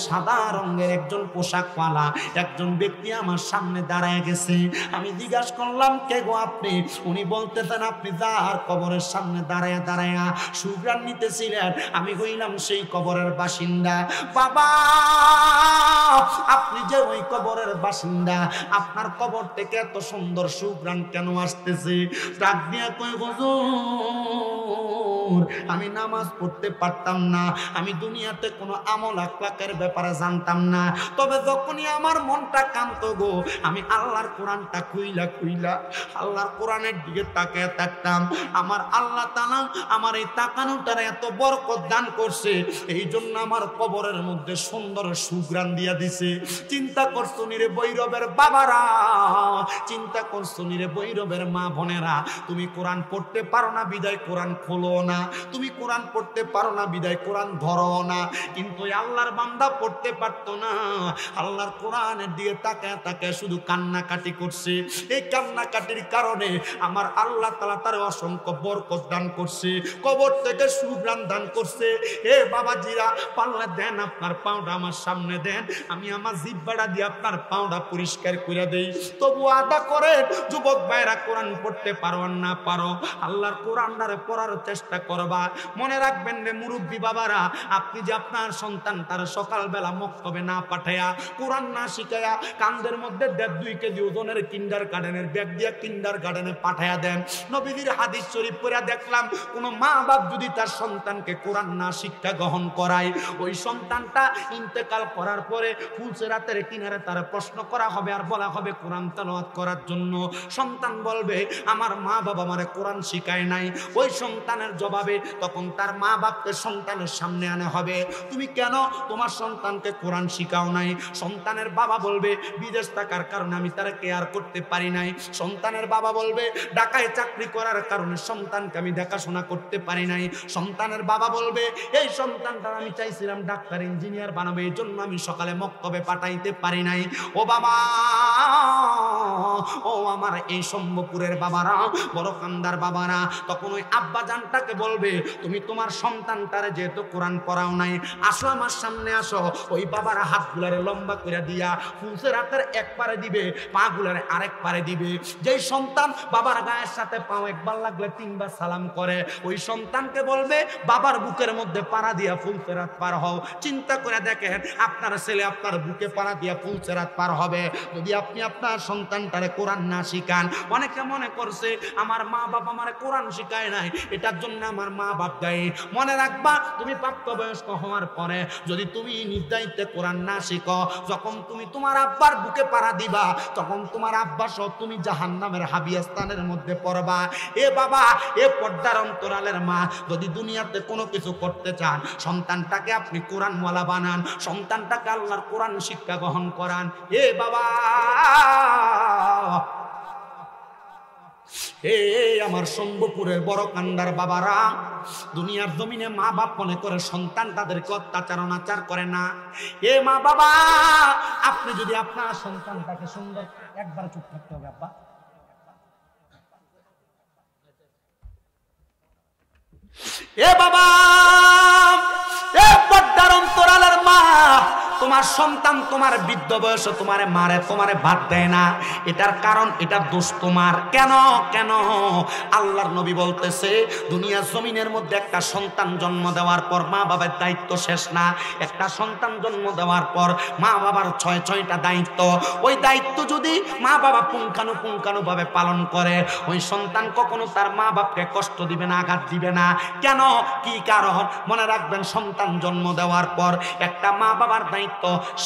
সাদা রঙের একজন পোশাকওয়ালা একজন ব্যক্তি আমার সামনে দাঁড়ায় গেছে আমি জিজ্ঞাসা করলাম কে গো আপনি উনি বলতেছেন আপনি যার কবরের সামনে দাঁড়ায় দাঁড়ায় সুঘ্রাণ নিতেছিলেন আমি কইলাম সেই কবরের বাসিন্দা বাবা আপনি যে ওই কবরের বাসিন্দা আপনার কবর থেকে এত সুন্দর সুঘ্রাণ কেন আসতেছে ডাক দিয়া কই হুজুর আমি নামাজ পড়তে পারতাম না, আমি দুনিয়াতে কোনো আমল আকলাকের ব্যাপারে জানতাম না। তবে যখনই আমার মনটা কান্ত গো, আমি আল্লাহর কোরআনটা খুইলা আল্লাহর কোরআনের দিকে তাকিয়ে থাকতাম। আমার আল্লাহ তাআলা আমার এই তাকানোটারে এত বরকত দান করছে, এই জন্য আমার কবরের মধ্যে সুন্দর সুঘ্রাণ দিয়া দিছে। চিন্তা করছো নি রে বৈরবের বাবারা, চিন্তা করছো নি রে বৈরবের মা বোনেরা, তুমি কোরআন পড়তে পারো না বিদায় কোরআন খোলো না, তুমি কোরআন পড়তে পারো না বিদায় কোরআন ধরো না। কিন্তু আল্লাহর বান্দা পড়তে পারতো না, আল্লাহর কোরআনের দিকে তাকায় শুধু কান্নাকাটি করছে। এই কান্নাকাটির কারণে আমার আল্লাহ তাআলা তার অসংখ্য বরকত দান করছে, কবর থেকে সুঘ্রাণ দান করছে। এ বাবাজিরা, পাল্লা দেন, আপনার পাওটা আমার সামনে দেন, আমি আমার জিহ্বাটা দিয়ে আপনার পাওটা পরিষ্কার করে দেই। তবু আদা করেন যুবক ভাইরা, কোরআন পড়তে পারো আর না পারো, আল্লাহর কোরআনটারে পড়ার চেষ্টা করবা। মনে রাখবেন রে মুরব্বী বাবারা, আপনি যে আপনার সন্তান তার সকালবেলা মক্তবে না পাঠায়া, কোরআন না শিখায়া, কান্দের মধ্যে 1.5-2 কেজি ওজনের কিন্ডার গার্ডেনের ব্যাগ দিয়ে কিন্ডার গার্ডেনে পাঠায়া দেন। নবীজির হাদিস শরীফ পড়া দেখলাম, কোন মা বাপ যদি তার সন্তানকে কোরআন না শিক্ষা গ্রহণ করায়, ওই সন্তানটা ইন্তেকাল করার পরে ফুলসেরাতের কিনারে তার প্রশ্ন করা হবে আর বলা হবে কোরআন তেলাওয়াত করার জন্য। সন্তান বলবে আমার মা বাবা আমারে কোরআন শিখায় নাই। ওই সন্তানের জবাবে তখন তার মা বাপকে সন্তানের সামনে আনা হবে, তুমি কেন তোমার সন্তানকে কোরআন শিখাও নাই? সন্তানের বাবা বলবে বিদেশ থাকার কারণে আমি তারা কেয়ার করতে পারি নাই। সন্তানের বাবা বলবে ঢাকায় চাকরি করার কারণে সন্তানকে আমি দেখাশোনা করতে পারি নাই। সন্তানের বাবা বলবে এই সন্তানটা আমি চাইছিলাম ডাক্তার ইঞ্জিনিয়ার বানাবে, এই জন্য আমি সকালে মক্তবে পাঠাইতে পারি নাই। ও বাবা, ও আমার এই সম্ভবপুরের বাবারা, বড় কান্দার বাবারা, তখন ওই আব্বা জানটাকে বলবে তুমি তোমার সন্তানটারে যেহেতু কোরআন পড়াও নাই, আসো আমার সামনে আসো। ওই বাবারা হাতগুলারে লম্বা করে দিয়া ফুলসের হাতের এক পারে দিবে, পা গুলারে আরেক পারে দিবে। যেই সন্তান বাবার গায়ের সাথে পাও একবার লাগলে 3 বার সালাম করে, ওই সন্তানকে বলবে বাবার বুকের মধ্যে পাড়া দিয়া ফুলসেরাত পার হও। চিন্তা করে দেখেন, আপনার ছেলে আপনার বুকে পাড়া দিয়া ফুলসেরাত পার হবে যদি আপনি আপনার সন্তানটারে কোরআন না শিখান। অনেকে মনে করছে আমার মা বাবা আমারে কোরআন শিখায় নাই, এটার জন্য আমার মা বাপ দায়ী। মনে রাখবা, তুমি প্রাপ্তবয়স্ক হওয়ার পরে যদি তুমি নির্ধারিত কোরআন না শিখো, যখন তুমি তোমার আব্বার বুকে পাড়া দিবা, তখন তোমার আব্বা সহ তুমি জাহান্নামের হাবিয়াস্তানের মধ্যে পড়বা। এ বাবা, এ পর্দার অন্তরালের মা, যদি দুনিয়াতে কোনো কিছু করতে চান, সন্তানটাকে আপনি কোরআনওয়ালা বানান, সন্তানটাকে আল্লাহর কোরআন শিক্ষা গ্রহণ করান। এ বাবা, হে আমার সম্ভবপুরের বড় কান্দার বাবারা, দুনিয়ার জমিনে মা বাপ মনে করে সন্তান তাদেরকে অত্যাচার অনাচার করে না। এ মা বাবা, আপনি যদি আপনার সন্তানটাকে সুন্দর, একবার চুপ থাকতে হবে আব্বা। এ বাবা, এ পর্দার অন্তরালের মা, তোমার সন্তান তোমার বৃদ্ধ বয়সে তোমারে মারে, তোমারে ভাত দেয় না, এটার কারণ, এটার দোষ তোমার। কেন কেন? আল্লাহর নবী বলতেছে দুনিয়ার জমিনের মধ্যে একটা সন্তান জন্ম দেওয়ার পর মা বাবার দায়িত্ব শেষ না। একটা সন্তান জন্ম দেওয়ার পর মা বাবার 6টা দায়িত্ব। ওই দায়িত্ব যদি মা বাবা পুঙ্খানুপুঙ্খানুভাবে পালন করে, ওই সন্তান কখনো তার মা বাপকে কষ্ট দিবে না, আঘাত দিবে না। কেন? কি কারণ? মনে রাখবেন, সন্তান জন্ম দেওয়ার পর একটা মা বাবার দায়িত্ব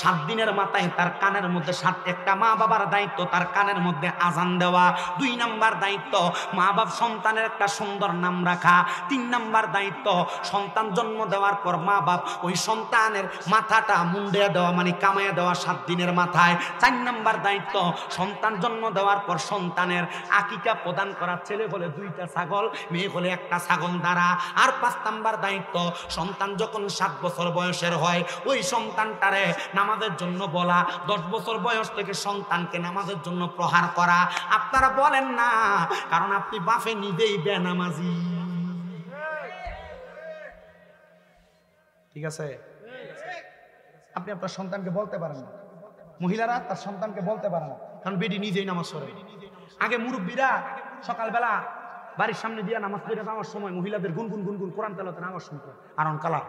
7 দিনের মাথায় তার কানের মধ্যে একটা মা বাবার দায়িত্ব তার কানের মধ্যে আজান দেওয়া। 2 নাম্বার দায়িত্ব মা বাপ সন্তানের একটা সুন্দর নাম রাখা। 3 নাম্বার দায়িত্ব সন্তান জন্ম দেওয়ার পর মা বাপ ওই সন্তানের মাথাটা মুন্ডে দেওয়া, মানে কামাইয়া দেওয়া 7 দিনের মাথায়। 4 নাম্বার দায়িত্ব সন্তান জন্ম দেওয়ার পর সন্তানের আকিকা প্রদান করা। ছেলে হলে 2টা ছাগল, মেয়ে হলে 1টা ছাগল দ্বারা। আর 5 নাম্বার দায়িত্ব সন্তান যখন 7 বছর বয়সের হয়, ওই সন্তানটারে নামাজের জন্য বলা। 10 বছর বয়স থেকে সন্তানকে নামাজের জন্য প্রহার করা। আপনারা বলেন না, কারণ আপনি বাপে নিজেই বেনামাজি। ঠিক আছে? আপনি আপনার সন্তানকে বলতে পারেন না, মহিলারা তার সন্তানকে বলতে পারে না, কারণ বেটি নিজেই নামাজ পড়ে। আগে মুরব্বীরা সকালবেলা বাড়ির সামনে দিয়ে নামাজ পড়ে যাওয়ার সময় মহিলাদের গুনগুন গুনগুন কোরআন তেলাওয়াতের আওয়াজ শুনতো। আর কালা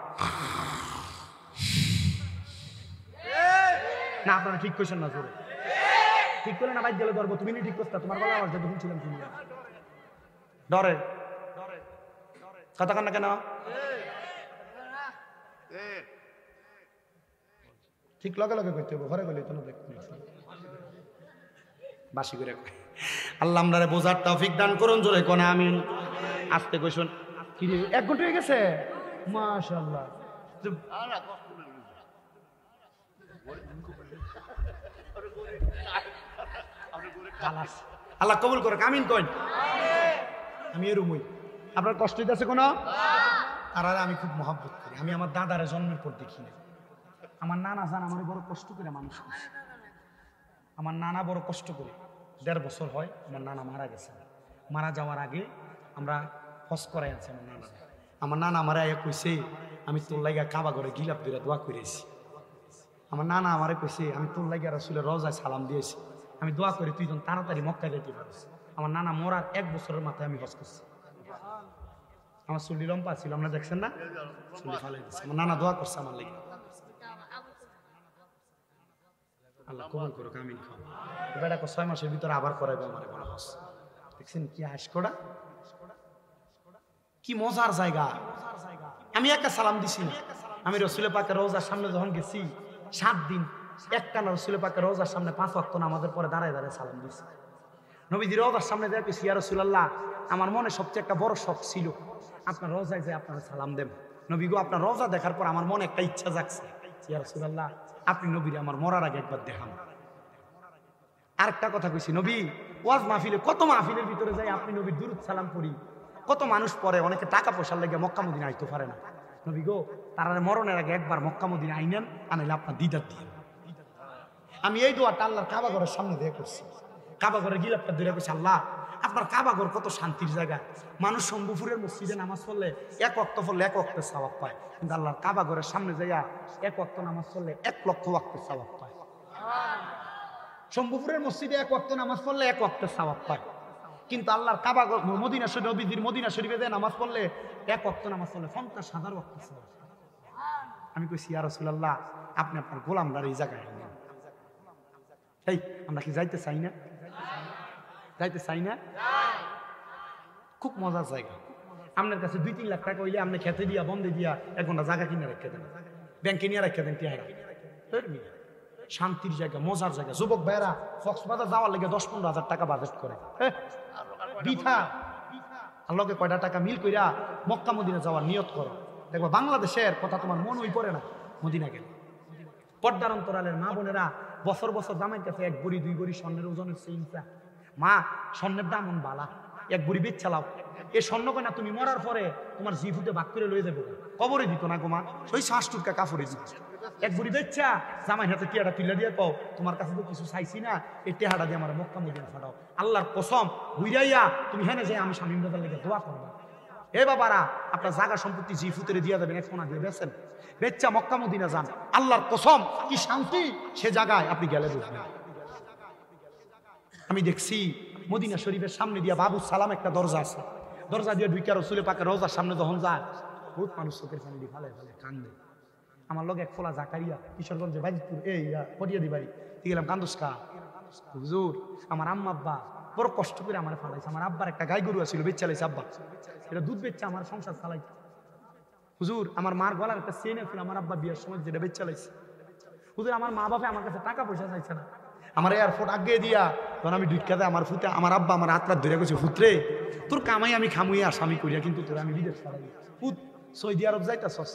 না, আপনারা ঠিক কইছেন না? জোরে ঠিক করলে না, বাইক গেলে ধরবো। তুমি ঠিক করতে, তোমার গলা আওয়াজ যখন ছিলাম শুনি ডরে। কথা কন না কেন? ঠিক লগে লগে করতে হবে, ঘরে গেলে তো না দেখতে বাসি করে কয়। আল্লাহ আমরারে বোঝার তৌফিক দান করুন, জোরে কোন আমিন। আস্তে কইছুন। কি রে 1 ঘন্টা হয়ে গেছে? মাশাআল্লাহ। আল্লাহ কবুল করে, আমিন কইন। আমি এরকমই। আপনার কষ্ট হইতেছে কোনো? আর আমি খুব মহব্বত করি। আমি আমার দাদারে জন্মের পর দেখি না। আমার নানা জান আমার বড় কষ্ট করে মানুষ করছে। আমার নানা বড় কষ্ট করে 1.5 বছর হয় আমার নানা মারা গেছে। মারা যাওয়ার আগে আমরা হজ করাই আছি আমার নানা। আমার নানা আমারে আয়া কইছে আমি তোর লাগা কাবা ঘরে গিলাপ দিয়ে দোয়া করেছি। আমার নানা আমারে কইছে আমি তোর লাগা রাসূলের রওজায় সালাম দিয়েছি, আমি দোয়া করি তুই যেন তাড়াতাড়ি মক্কা যেতে পারিস। আমার নানা মরার 1 বছরের মাথায় আমি হজ করছি। আমার চুলি লম্বা ছিল, আপনারা দেখছেন না? চুলি ফালাই দিচ্ছে। আমার নানা দোয়া করছে আমার লাগা। আল্লাহ কবুল করুক, আমিন। বেটা 6 মাসের ভিতরে আবার করাইবে আমারে বলা হস। দেখছেন কি আশকোড়া, কি মজার জায়গা। আমি একটা সালাম দিছি না। আমি রাসূল পাকের রওজার সামনে যখন গেছি 7 দিন একটানা রাসূল পাকের রওজার সামনে 5 ওয়াক্ত নামাজের পরে দাঁড়ায় দাঁড়ায় সালাম দিছি। নবীজির রওজার সামনে দেখে ইয়া রাসূলুল্লাহ, আমার মনে সবচেয়ে একটা বড় শখ ছিল আপনার রওজায় যে আপনার সালাম দেব। নবী গো, আপনার রওজা দেখার পর আমার মনে একটা ইচ্ছা জাগছে, ইয়া রাসূলুল্লাহ আপনি নবীরে আমার মরার আগে একবার দেখান। আরেকটা কথা কইছি, নবী ওয়াজ মাহফিলে কত মাহফিলের ভিতরে যাই আপনি নবীর দুরূদ সালাম করি, কত মানুষ পড়ে, অনেকে টাকা পয়সার লেগে মক্কা মদিনা আইতে পারে না। নবী গো, তারা মরণের আগে একবার মক্কা মদিনা আইনেন, আনাইলে আপনার দিদার দিয়ে। আমি এই দোয়াটা আল্লাহর কাবা ঘরের সামনে দিয়ে করছি। কাবা ঘরে গিলাপটা ধরে কইছি, আল্লাহ আপনার কাবা ঘর কত শান্তির জায়গা। মানুষ শম্ভুপুরের মসজিদে নামাজ পড়লে 1 ওয়াক্ত পড়লে 1 ওয়াক্তের সওয়াব পায়, কিন্তু আল্লাহর কাবা ঘরের সামনে যাইয়া 1 ওয়াক্ত নামাজ পড়লে 1 লক্ষ ওয়াক্তের সওয়াব পায়। শম্ভুপুরের মসজিদে 1 ওয়াক্ত নামাজ পড়লে 1 ওয়াক্তের সওয়াব পায়, কিন্তু আল্লাহর কাবা ঘর মদিনা শরীফ, নবীজির মদিনা শরীফে যে নামাজ পড়লে 1 ওয়াক্ত নামাজ পড়লে 50,000 ওয়াক্তের সওয়াব। আমি কইছি ইয়া রাসূলুল্লাহ আপনি আপনার গোলামরা এই জায়গায় আনেন। এই আমরা কি যাইতে চাই না? যাইতে চাই না? খুব মজার জায়গা। আপনার কাছে 2-3 লাখ টাকা হইলে আপনি খেতে দিয়া বন্ধে দিয়া 1 ঘন্টা জায়গা কিনে রেখে দেন, ব্যাংকে নিয়ে রেখে দেন টিহারা। শান্তির জায়গা, মজার জায়গা। যুবক ভাইরা কক্সবাজার যাওয়ার লেগে 10-15 হাজার টাকা বাজেট করে বিথা। আল্লাহকে কয়টা টাকা মিল কইরা মক্কা মদিনা যাওয়ার নিয়ত করো, দেখবা বাংলাদেশের কথা তোমার মনই পড়ে না মদিনা গেলে। পর্দার অন্তরালের মা বোনেরা বছর বছর জামাইর কাছে 1 ভরি 2 ভরি স্বর্ণের ওজনের চেইনটা, মা স্বর্ণের দাম বালা 1 ভরি বেচ চালাও। এই স্বর্ণ কয়না তুমি মরার পরে তোমার জিফুতে ভাগ করে লয়ে যাবো, কবরে দিত না গো মা, ওই 60 টাকা কাপড়ে দিত। 1 ভরি বেচা জামাই হাতে টিয়াটা তুলে দিয়ে কও তোমার কাছে তো কিছু চাইছি না, এই টেহাটা দিয়ে আমার মক্কা মদিনা ফাটাও। আল্লাহর কসম বুঝাইয়া তুমি হেনে যাই আমি স্বামী রাজার লেগে দোয়া করবা। এ বাবারা আপনার জায়গা সম্পত্তি জিফুতেরে দিয়া দেবেন, 1 কোনা দিয়ে বেচেন, বেচ্চা মক্কা মদিনা যান। আল্লাহর কসম কি শান্তি সে জায়গায় আপনি গেলে বুঝবেন। আমি দেখছি মদিনা শরীফের সামনে দিয়া বাবু সালাম একটা দরজা আছে, দরজা দিয়ে ঢুকে রাসূল পাকের রওজার সামনে যখন যায় বহুত মানুষ চোখের পানি দিয়ে ফালে ফালে কান্দে। আমার লগে এক ফোলা জাকারিয়া কিশোরগঞ্জের বাজিপুর এই পটিয়াদি বাড়ি গেলাম, কান্দুসকা হুজুর আমার আম্মা আব্বা বড় কষ্ট করে আমার ফালাইছে। আমার আব্বার একটা গাই গরু আছিল, বেচ চালাইছে আব্বা, এটা দুধ বেচছে আমার সংসার চালাইছে। হুজুর আমার মার গলার একটা চেন আছিল আমার আব্বা বিয়ের সময়, যেটা বেচ চালাইছে। হুজুর আমার মা বাবা আমার কাছে টাকা পয়সা চাইছে না, আমার এয়ারপোর্ট আগে দিয়া তখন আমি ঢুকাতে আমার ফুটে আমার আব্বা আমার হাত রাত ধরে গেছে, ফুতরে তোর কামাই আমি খামুই আসামি করিয়া কিন্তু তোর আমি বিদেশ ছাড়াই ফুট সৌদি আরব যাইতাছস,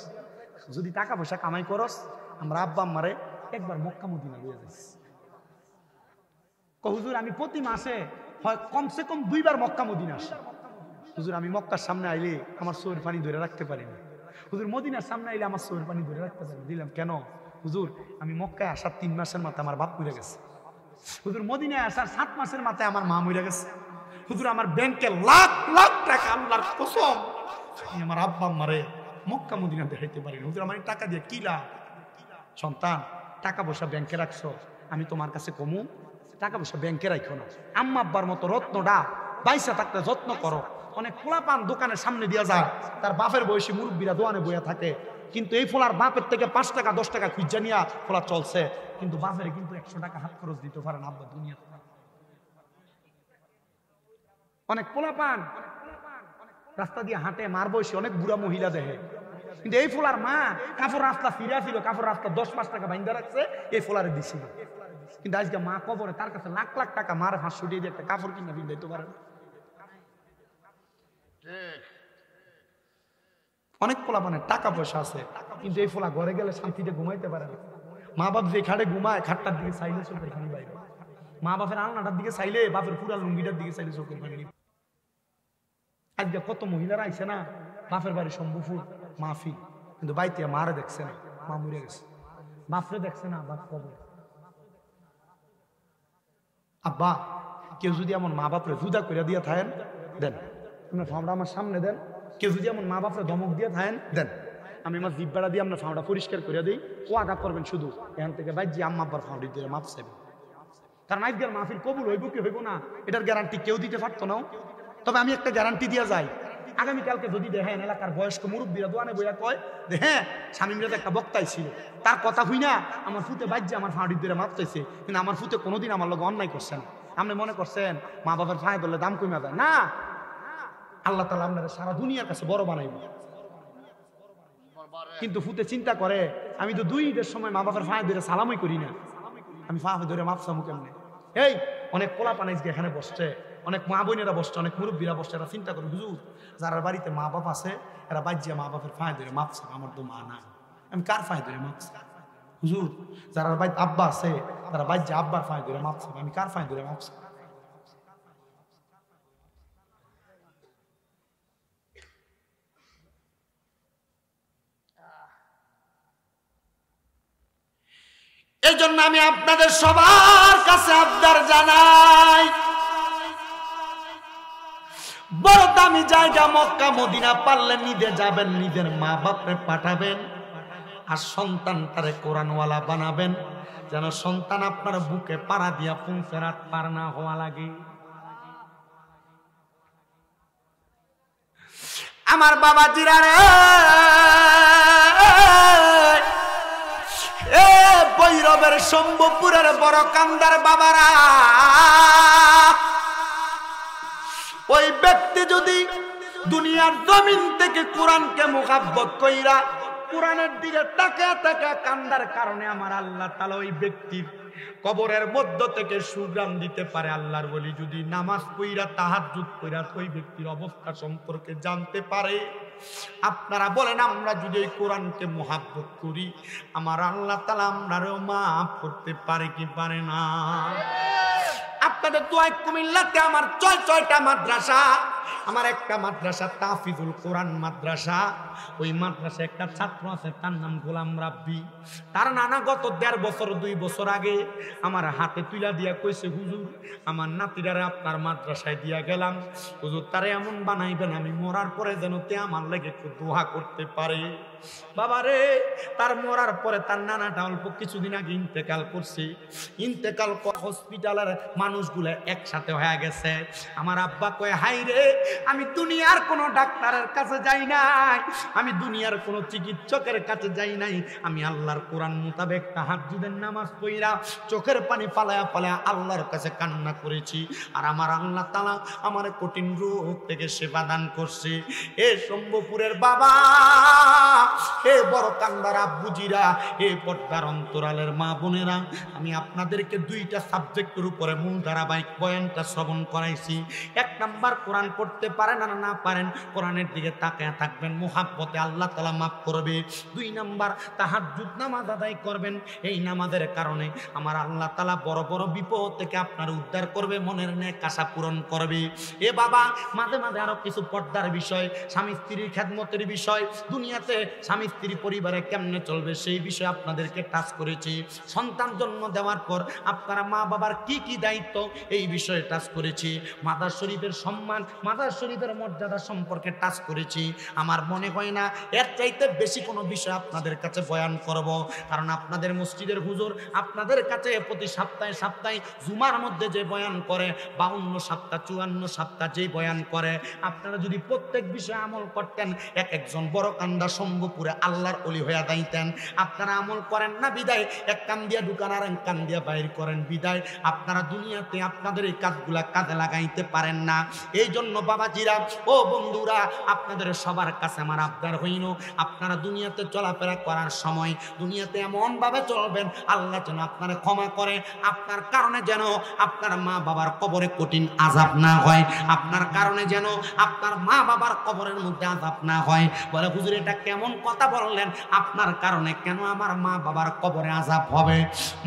যদি টাকা পয়সা কামাই করস আমার আব্বা আমারে একবার মক্কা মদিনা লইয়া যাইস। হুজুর আমি প্রতি মাসে হয় কমসে কম 2 বার মক্কা মদিনা আসি। হুজুর আমি মক্কার সামনে আইলে আমার চোখের পানি ধরে রাখতে পারি না। হুজুর মদিনার সামনে আইলে আমার চোখের পানি ধরে রাখতে পারি। দিলাম কেন? হুজুর আমি মক্কায় আসার 3 মাসের মাথায় আমার বাপ মরে গেছে। হুজুর মদিনায় আসার 7 মাসের মাথায় আমার মা মরে গেছে। হুজুর আমার ব্যাংকে লাখ লাখ টাকা, আল্লাহর কসম আমার আব্বা আমারে মক্কা মদিনা দেখাইতে পারি না। হুজুর আমার টাকা দিয়ে কি লাভ? সন্তান টাকা পয়সা ব্যাংকে রাখছো, আমি তোমার কাছে কমু টাকা পয়সা ব্যাংকে রাখো না। আম্মা আব্বার মতো রত্নটা বাইসা থাকতে যত্ন করো। অনেক পোলাপান দোকানের সামনে দিয়া যায়, তার বাপের বয়সী মুরব্বীরা দোকানে বইয়া থাকে, কিন্তু এই ফোলার বাপের থেকে 5 টাকা 10 টাকা খুঁজা নিয়া ফোলা চলছে, কিন্তু বাপের কিন্তু 100 টাকা হাত খরচ দিতে পারে না আব্বা দুনিয়া। অনেক পোলাপান রাস্তা দিয়ে হাঁটে, মার বয়সী অনেক বুড়া মহিলা দেখে, কিন্তু এই ফোলার মা কাপড় রাস্তা ফিরা ছিল, কাপড় রাস্তা 10-5 টাকা বাইন্দা রাখছে, এই ফোলারে দিছিল। কিন্তু আজকে মা কবরে, তার কাছে লাখ লাখ টাকা, মার 500 দিয়ে একটা কাপড় কিনা বিন্দাইতে পারে না। অনেক ফোলা মানে টাকা পয়সা আছে, কিন্তু এই ফোলা ঘরে গেলে শান্তিতে ঘুমাইতে পারে না। মা বাপ যে খাটে ঘুমায়, খাটটার দিকে চাইলে চোখের পানি বাইরে, মা বাপের আলনাটার দিকে চাইলে, বাপের পুরা লুঙ্গিটার দিকে চাইলে চোখের পানি। আজকে কত মহিলারা আইছে না, বাপের বাড়ি শম্ভুপুর মাহফিল, কিন্তু বাইতে মারে দেখছে না, মা মরে গেছে, বাপরে দেখছে না, বাপ কবর। আব্বা কেউ যদি এমন মা বাপরে জুদা করে দিয়ে থাকেন দেন, আপনার ফাউন্ডা আমার সামনে দেন। কেউ যদি এমন মা বাপরে ধমক দিয়ে থাকেন দেন, আমি আমার জিব্বাটা দিয়ে আপনার ফাউন্ডা পরিষ্কার করে দিই। ও আগা করবেন শুধু এখান থেকে বাইর যে আম্মা আব্বার ফাউন্ডি দিয়ে মাপ চাইবেন। কারণ আজকের মাহফিল কবুল হইব কি হইব না এটার গ্যারান্টি কেউ দিতে পারতো না। তবে আমি একটা গ্যারান্টি দিয়ে যাই, আগামীকালকে যদি দেখেন এলাকার বয়স্ক মুরব্বীরা দোয়ানে বইয়া কয় যে হ্যাঁ স্বামী মিরাজ একটা বক্তাই ছিল, তার কথা হই না আমার ফুতে বাজ্যে আমার ফাঁড়ির দিয়ে মাপ চাইছে, কিন্তু আমার ফুতে কোনোদিন আমার লোক অন্যায় করছেন। আপনি মনে করছেন মা বাবার ফাঁড়ি বললে দাম কমে যায় না? আল্লাহ তাআলা আপনারা সারা দুনিয়ার কাছে বড় বানাইব। কিন্তু ফুতে চিন্তা করে আমি তো 2 ঈদের সময় মা বাবার ফাঁড়ি ধরে সালামই করি না, আমি ফাঁড়ি ধরে মাপ চামু কেমনে? এই অনেক পোলা পানাইজ এখানে বসছে, অনেক মা বোনেরা বসছে, অনেক মুরব্বীরা বসছে, এরা চিন্তা করে হুজুর যারা বাড়িতে মা বাপ আছে এরা বাজ্যা মা বাপের ফাঁড়ি ধরে মাপ চাম, আমার তো মা নাই, আমি কার ফাঁড়ি ধরে মাপ চাম? হুজুর যারা বাড়িতে আব্বা আছে তারা বাজ্যা আব্বার ফাঁড়ি ধরে মাপ চাম, আমি কার ফাঁড়ি ধরে মাপ চাম? এই জন্য আমি আপনাদের সবার কাছে আবদার জানাই, বড় দামি জায়গা মক্কা মদিনা, পারলে নিজে যাবেন, নিজের মা বাপরে পাঠাবেন, আর সন্তানটারে কোরআনওয়ালা বানাবেন, যেন সন্তান আপনার বুকে পাড়া দিয়া পুনফেরাত পার না হওয়া লাগে। আমার বাবা জিরারে ভৈরবের শম্ভুপুরের বড় কান্দার বাবারা, ওই ব্যক্তি যদি দুনিয়ার জমিন থেকে কোরআনকে মুহাব্বত কইরা কোরআনের দিকে তাকায় তাকায় কান্দার কারণে আমার আল্লাহ তাআলা ওই ব্যক্তির কবরের মধ্য থেকে সুগ্রাম দিতে পারে। আল্লাহর ওলি যদি নামাজ পড়া তাহাজ্জুদ পড়া ওই ব্যক্তির অবস্থা সম্পর্কে জানতে পারে, আপনারা বলেন আমরা যদি এই কোরআনকে মুহাব্বত করি আমার আল্লাহ তাআলা আমরাও মাফ করতে পারে কি পারে না? আপনাদের দোয়ায় কুমিল্লাতে আমার 6টা মাদ্রাসা, আমার একটা মাদ্রাসা তাহফিজুল কোরআন মাদ্রাসা, ওই মাদ্রাসা একটা ছাত্র আছে তার নাম গোলাম রাব্বি। তার নানা গত 1.5 বছর 2 বছর আগে আমার হাতে তুলা দিয়া কইছে হুজুর আমার নাতিরারে আপনার মাদ্রাসায় দিয়া গেলাম, হুজুর তারে এমন বানাইবেন আমি মরার পরে যেন তে আমার লাগে একটু দোয়া করতে পারে। বাবারে তার মরার পরে তার নানাটা অল্প কিছুদিন আগে ইন্তেকাল করছে, ইন্তেকাল হসপিটালের মানুষগুলো একসাথে হয়ে গেছে। আমার আব্বা কয় হাই রে আমি দুনিয়ার কোনো ডাক্তারের কাছে যাই নাই, আমি দুনিয়ার কোনো চিকিৎসকের কাছে যাই নাই, আমি আল্লাহর কোরআন মোতাবেক তাহাজ্জুদের নামাজ পড়া চোখের পানি পালায়া পালায়া আল্লাহর কাছে কান্না করেছি, আর আমার আল্লাহ তাআলা আমার কঠিন রোগ থেকে সেবা দান করছে। এ শম্ভুপুরের বাবা, হে বড় কান্দার আব্বুজিরা, হে পর্দার অন্তরালের মা বোনেরা, আমি আপনাদেরকে 2টা সাবজেক্টের উপরে মূল ধারাবাহিক বয়ানটা শ্রবণ করাইছি। 1 নাম্বার কোরআন পড়তে পারেন আর না পারেন কোরআনের দিকে তাকায় থাকবেন, মুহাব্বতে আল্লাহ তাআলা মাফ করবে। 2 নাম্বার তাহাজ্জুদ নামাজ আদায় করবেন, এই নামাজের কারণে আমার আল্লাহ তাআলা বড় বড় বিপদ থেকে আপনার উদ্ধার করবে, মনের নেক আশা পূরণ করবে। এ বাবা মাঝে মাঝে আরো কিছু পর্দার বিষয়, স্বামী স্ত্রীর খেদমতের বিষয়, দুনিয়াতে স্বামী স্ত্রী পরিবারে কেমনে চলবে সেই বিষয়ে আপনাদেরকে টাচ করেছি। সন্তান জন্ম দেওয়ার পর আপনারা মা বাবার কি কি দায়িত্ব এই বিষয়ে টাচ করেছি। মাদার শরীফের সম্মান, মাদার শরীফের মর্যাদা সম্পর্কে টাচ করেছি। আমার মনে হয় হয় না, এর চাইতে বেশি কোনো বিষয় আপনাদের কাছে বয়ান করব। কারণ আপনাদের মসজিদের হুজুর আপনাদের কাছে প্রতি সপ্তাহে সপ্তাহে জুমার মধ্যে যে বয়ান করে, 52 সপ্তাহ 54 সপ্তাহ যে বয়ান করে, আপনারা যদি প্রত্যেক বিষয়ে আমল করতেন, একজন বড় কান্দা শম্ভুপুরে আল্লাহর ওলি হয়ে যাইতেন। আপনারা আমল করেন না বিদায়, এক কান দিয়া ঢুকান আর এক কান দিয়া বাইর করেন বিদায় আপনারা দুনিয়াতে আপনাদের এই কাজগুলা কাজে লাগাইতে পারেন না। এই জন্য বাবাজিরা, ও বন্ধুরা, আপনাদের সবার কাছে আমার আবদার হইল, আপনারা দুনিয়াতে চলাফেরা করার সময় দুনিয়াতে এমন ভাবে চলবেন আল্লাহ যেন আপনারা ক্ষমা করে, আপনার কারণে যেন আপনার মা বাবার কবরে কঠিন আযাব না হয়, আপনার কারণে যেন আপনার মা বাবার কবরের মধ্যে আযাব না হয়। বলে হুজুর এটা কেমন কথা বললেন, আপনার কারণে কেন আমার মা বাবার কবরে আযাব হবে?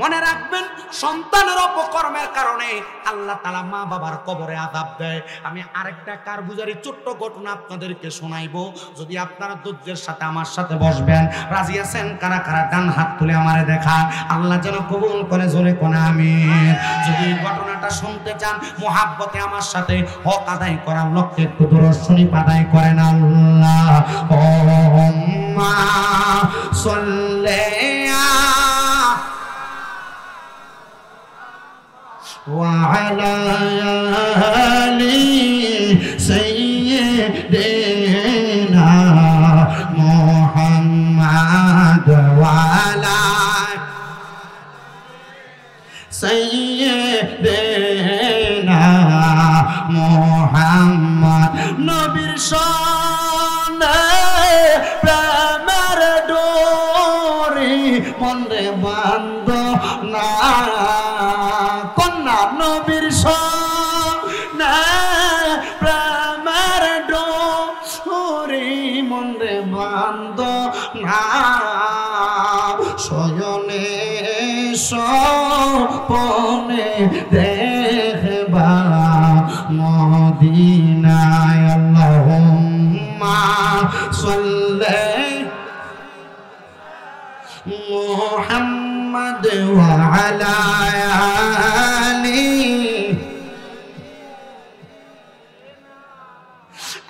মনে রাখবেন, সন্তানের অপকর্মের কারণে আল্লাহ তাআলা মা বাবার কবরে আযাব দেয়। আমি আরেকটা কারগুজারি ছোট্ট ঘটনা আপনাদেরকে শোনাইবো, যদি আপনারা ধৈর্যের সাথে আমার সাথে বসবেন। রাজি আছেন? কারা কারা ডান হাত তুলে আমারে দেখা, আল্লাহ যেন কবুল করে, জোরে কোন আমিন। যদি ঘটনাটা শুনতে চান মুহাব্বতে আমার সাথে হক আদায় করার লক্ষ্যে একটু দরুদ শরীফ আদায় করেন। আল্লাহুম্মা সাল্লি ওয়া আলা আলি সাইয়্যিদিনা মুহাম্মাদ ওয়া আলা সাইয়্যিদিনা মুহাম্মদ। নবীর শানে প্রেমের ডোরি মনে বান্ধ না, কন্যা নবীর শানে প্রেমের ডোরি মনে বান্ধ না, শয়নে স্বপনে দেখবা মদিনায়। আল্লাহুম্মা সাল্লি মুহাম্মাদ ওয়া আলা আলি।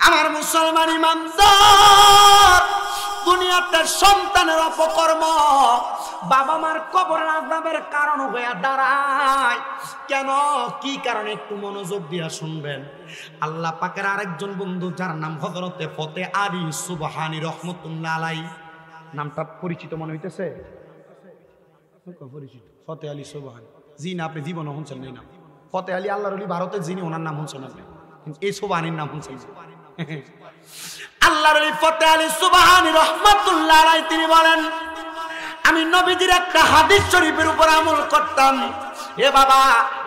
আমার মুসলমান ইমানদার, দুনিয়াতে সন্তানের অপকর্ম বাবা মার কবরের আযাবের কারণ হয়ে দাঁড়ায়। কেন, কি কারণে? একটু মনোযোগ দিয়া শুনবেন। আল্লাহ পাকের আরেকজন বন্ধু, যার নাম হযরতে ফতে আলী সুবহানী রহমাতুল্লাহ আলাইহি, নামটা পরিচিত মনে হইতেছে? পরিচিত, ফতে আলী সুবহানী। জি না, আপনি জীবনে শুনছেন না নাম ফতে আলী আল্লাহর ওলি, ভারতের যিনি, ওনার নাম শুনছেন আপনি, এই সুবহানীর নাম শুনছেন? আল্লাহর ওলি ফতে আলী সুবহানী রহমাতুল্লাহ আলাইহি তিনি বলেন, আমি নবীজির একটা হাদিস শরীফের উপর আমল করতাম। এ বাবা,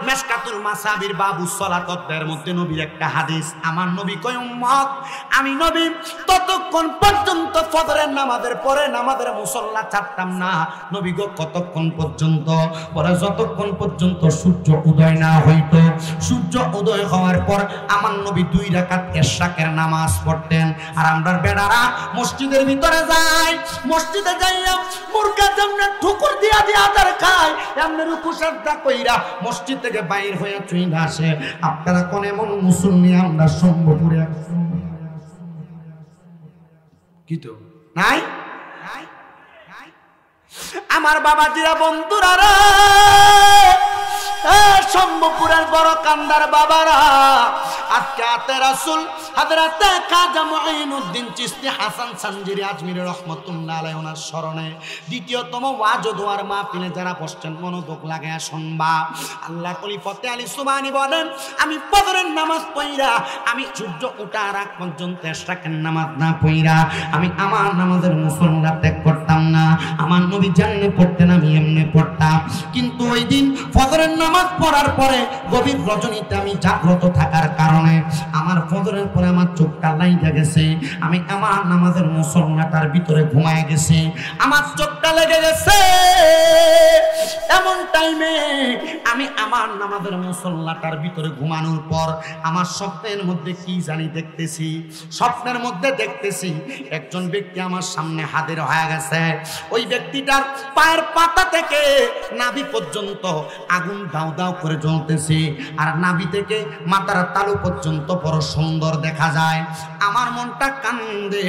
মেশকাতুল মাসাবির বাবু সালাত অধ্যায়ের মধ্যে নবীর একটা হাদিস। আমার নবী কয়, উম্মত, আমি নবী ততক্ষণ পর্যন্ত ফজরের নামাজের পরে নামাজের মুসল্লা ছাড়তাম না। নবী গো কতক্ষণ পর্যন্ত? পরে যতক্ষণ পর্যন্ত সূর্য উদয় না হইতো। সূর্য উদয় হওয়ার পর আমার নবী 2 রাকাত ইশরাকের নামাজ পড়তেন। আর আমরা বেড়ারা মসজিদের ভিতরে যাই, মসজিদে যাইয়া মুরগা যেমন ঠুকুর দিয়া দিয়া আদার খায়, এমনি রুকু সাজদা কইরা মসজিদ থেকে বাইর হয়ে চুইনা আসে। আপনারা কোন এমন মুসল্লি আমরা সম্ভবপুরে কি তো নাই? আমার বাবাজিরা, বন্ধুরা রে, সম্ভবপুরের বড় কান্দার বাবারা, আজকে আতে রাসূল হযরতে খাজা মুঈনুদ্দিন চিশতি হাসান সানজিরি আজমিরি রহমাতুল্লাহ আলাইহি ওনার স্মরণে দ্বিতীয়তম ওয়াজ ও দোয়ার মাহফিলে যারা বসছেন মনোযোগ লাগায়া শুনবা। আল্লাহর ওলি ফতে আলী সুবহানী বলেন, আমি ফজরের নামাজ পড়া, আমি সূর্য ওঠার আগ পর্যন্ত ইশরাকের নামাজ না পড়া আমি আমার নামাজের মুসল্লা ত্যাগ করতাম না। আমার নবী যেমনে পড়তেন আমি এমনি পড়তাম। কিন্তু ওই দিন ফজরের নামাজ পড়ার পরে গভীর রজনীতে আমি জাগ্রত থাকার কারণে আমার ফজরের পরে আমার চোখটা লাইগা গেছে, আমি আমার নামাজের মুসল্লাটার ভিতরে ঘুমায় গেছে, আমার চোখটা লেগে গেছে। এমনটা টাইমে আমি আমার নামাজের মুসল্লাটার ভিতরে ঘুমানোর পর আমার স্বপ্নের মধ্যে কি জানি দেখতেছি। স্বপ্নের মধ্যে দেখতেছি একজন ব্যক্তি আমার সামনে হাজির হয়ে গেছে। ওই ব্যক্তিটার পায়ের পাতা থেকে নাভি পর্যন্ত আগুন দাউ দাউ করে জ্বলতেছে, আর নাভি থেকে মাথার তালু পর্যন্ত বড় সুন্দর দেখা যায়। আমার মনটা কান্দে।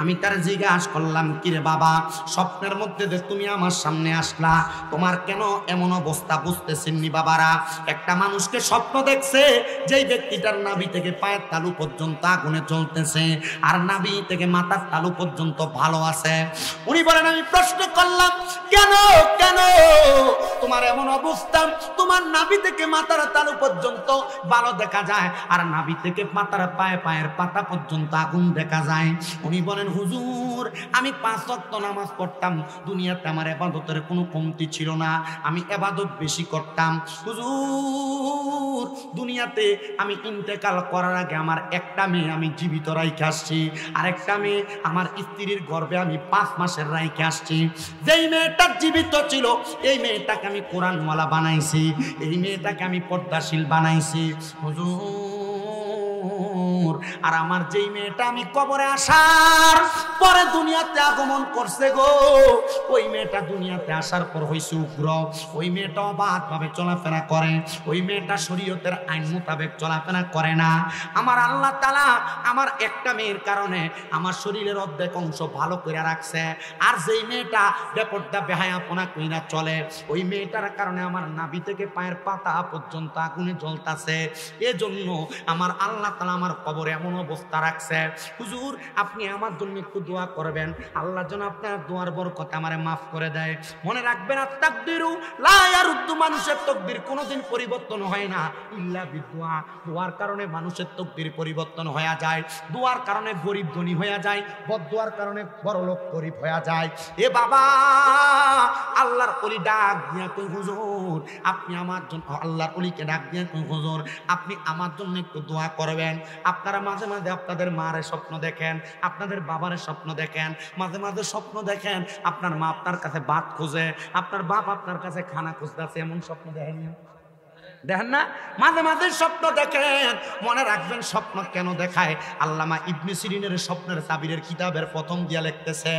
আমি তার জিজ্ঞাসা করলাম, কিরে বাবা, স্বপ্নের মধ্যে যে তুমি আমার সামনে আসলা, তোমার কেন এমন অবস্থা বুঝতেছেননি? বাবারা, একটা মানুষকে স্বপ্ন দেখছে যেই ব্যক্তিটার নাভি থেকে পায়ের তালু পর্যন্ত আগুনে জ্বলতেছে, আর নাভি থেকে মাথার তালু পর্যন্ত ভালো আছে। উনি বলেন, আমি প্রশ্ন করলাম, কেন কেন তোমার এমন অবস্থা? তোমার নাভি থেকে মাথার তালু পর্যন্ত ভালো দেখা যায়, আর নাভি থেকে মাথার পায়ের পাতা পর্যন্ত আগুন দেখা যায়। উনি বলেন, হুজুর, আমি 5 ওয়াক্ত নামাজ পড়তাম, দুনিয়াতে আমার ইবাদতের কোনো কমতি ছিল না, আমি ইবাদত বেশি করতাম। হুজুর, দুনিয়াতে আমি ইন্তেকাল করার আগে আমার একটা মেয়ে আমি জীবিত রাইখে আসছি, আর একটা মেয়ে আমার স্ত্রীর গর্ভে আমি 5 মাসের রাইখে আসছি। যেই মেয়েটা জীবিত ছিল এই মেয়েটাকে আমি কোরআনওয়ালা বানাইছি, এই মেয়েটাকে আমি পর্দাশীল বানাইছি। হুজুর, আর আমার যেই মেয়েটা আমি কবরে আসার পরে দুনিয়াতে আগমন করছে গো, ওই মেয়েটা দুনিয়াতে আসার পর হইছে উগ্র। ওই মেয়েটা অবাধভাবে চলাফেরা করে, ওই মেয়েটা শরীয়তের আইন মোতাবেক চলাফেরা করে না। আমার আল্লাহ তাআলা আমার একটা মেয়ের কারণে আমার শরীরের অর্ধেক অংশ ভালো করে রাখছে, আর যেই মেয়েটা বেপরদা বেহায়াপনা কইরা চলে, ওই মেয়েটার কারণে আমার নাভি থেকে পায়ের পাতা পর্যন্ত আগুনে জ্বলতাছে। এজন্য আমার আল্লাহ তাআলা আমার কবরে এমন অবস্থা রাখছে। হুজুর, আপনি আমার জন্য একটু দোয়া করবেন, আল্লাহ যেন আপনার দোয়ার বরকতে আমারে মাফ করে দেয়। মনে রাখবেন, আত-তাকদিরু লা ইয়ারুদ্দু, মানুষের তাকদীর কোনোদিন পরিবর্তন হয় না ইল্লা বিদুয়া। দোয়ার কারণে মানুষের তাকদীর পরিবর্তন হয়ে যায়, দোয়ার কারণে গরিব ধনী হয়ে যায়, বদদোয়ার কারণে বড়লোক গরিব হয়ে যায়। এ বাবা, আল্লাহর ওলি ডাক দিয়া কই, হুজুর আপনি আমার জন্য, আল্লাহর ওলিকে ডাক দিয়া কই, হুজুর আপনি আমার জন্য একটু দোয়া করবেন। আপনারা মাঝে মাঝে আপনাদের মারে স্বপ্ন দেখেন, আপনাদের বাবারে স্বপ্ন দেখেন, মাঝে মাঝে স্বপ্ন দেখেন আপনার মা আপনার কাছে ভাত খোঁজে, আপনার বাপ আপনার কাছে খানা খুঁজতেছে, এমন স্বপ্ন দেখেন দেখেন না? মাঝে মাঝে স্বপ্ন দেখেন। মনে রাখবেন, স্বপ্ন কেন দেখায়? আল্লামা ইবনে সিরিনের স্বপ্নের তাবিরের কিতাবের প্রথম দিয়া লিখতেছে,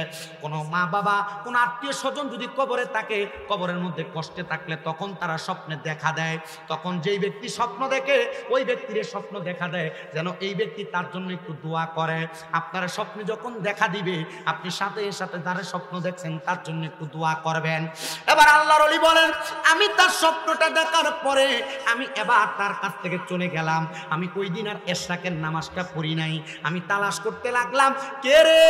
কোনো মা বাবা, কোন আত্মীয় স্বজন যদি কবরে থাকে, কবরের মধ্যে কষ্টে থাকলে তখন তারা স্বপ্নে দেখা দেয়। তখন যেই ব্যক্তি স্বপ্ন দেখে ওই ব্যক্তির স্বপ্ন দেখা দেয় যেন এই ব্যক্তি তার জন্য একটু দোয়া করে। আপনার স্বপ্নে যখন দেখা দিবে, আপনি সাথে সাথে যারা স্বপ্ন দেখছেন তার জন্য একটু দোয়া করবেন। এবার আল্লাহর ওলি বলেন, আমি তার স্বপ্নটা দেখার পরে আমি এবার তার কাছ থেকে চলে গেলাম। আমি ওই দিন আর এশরাকের নামাজটা পড়ি নাই। আমি তালাশ করতে লাগলাম, কে রে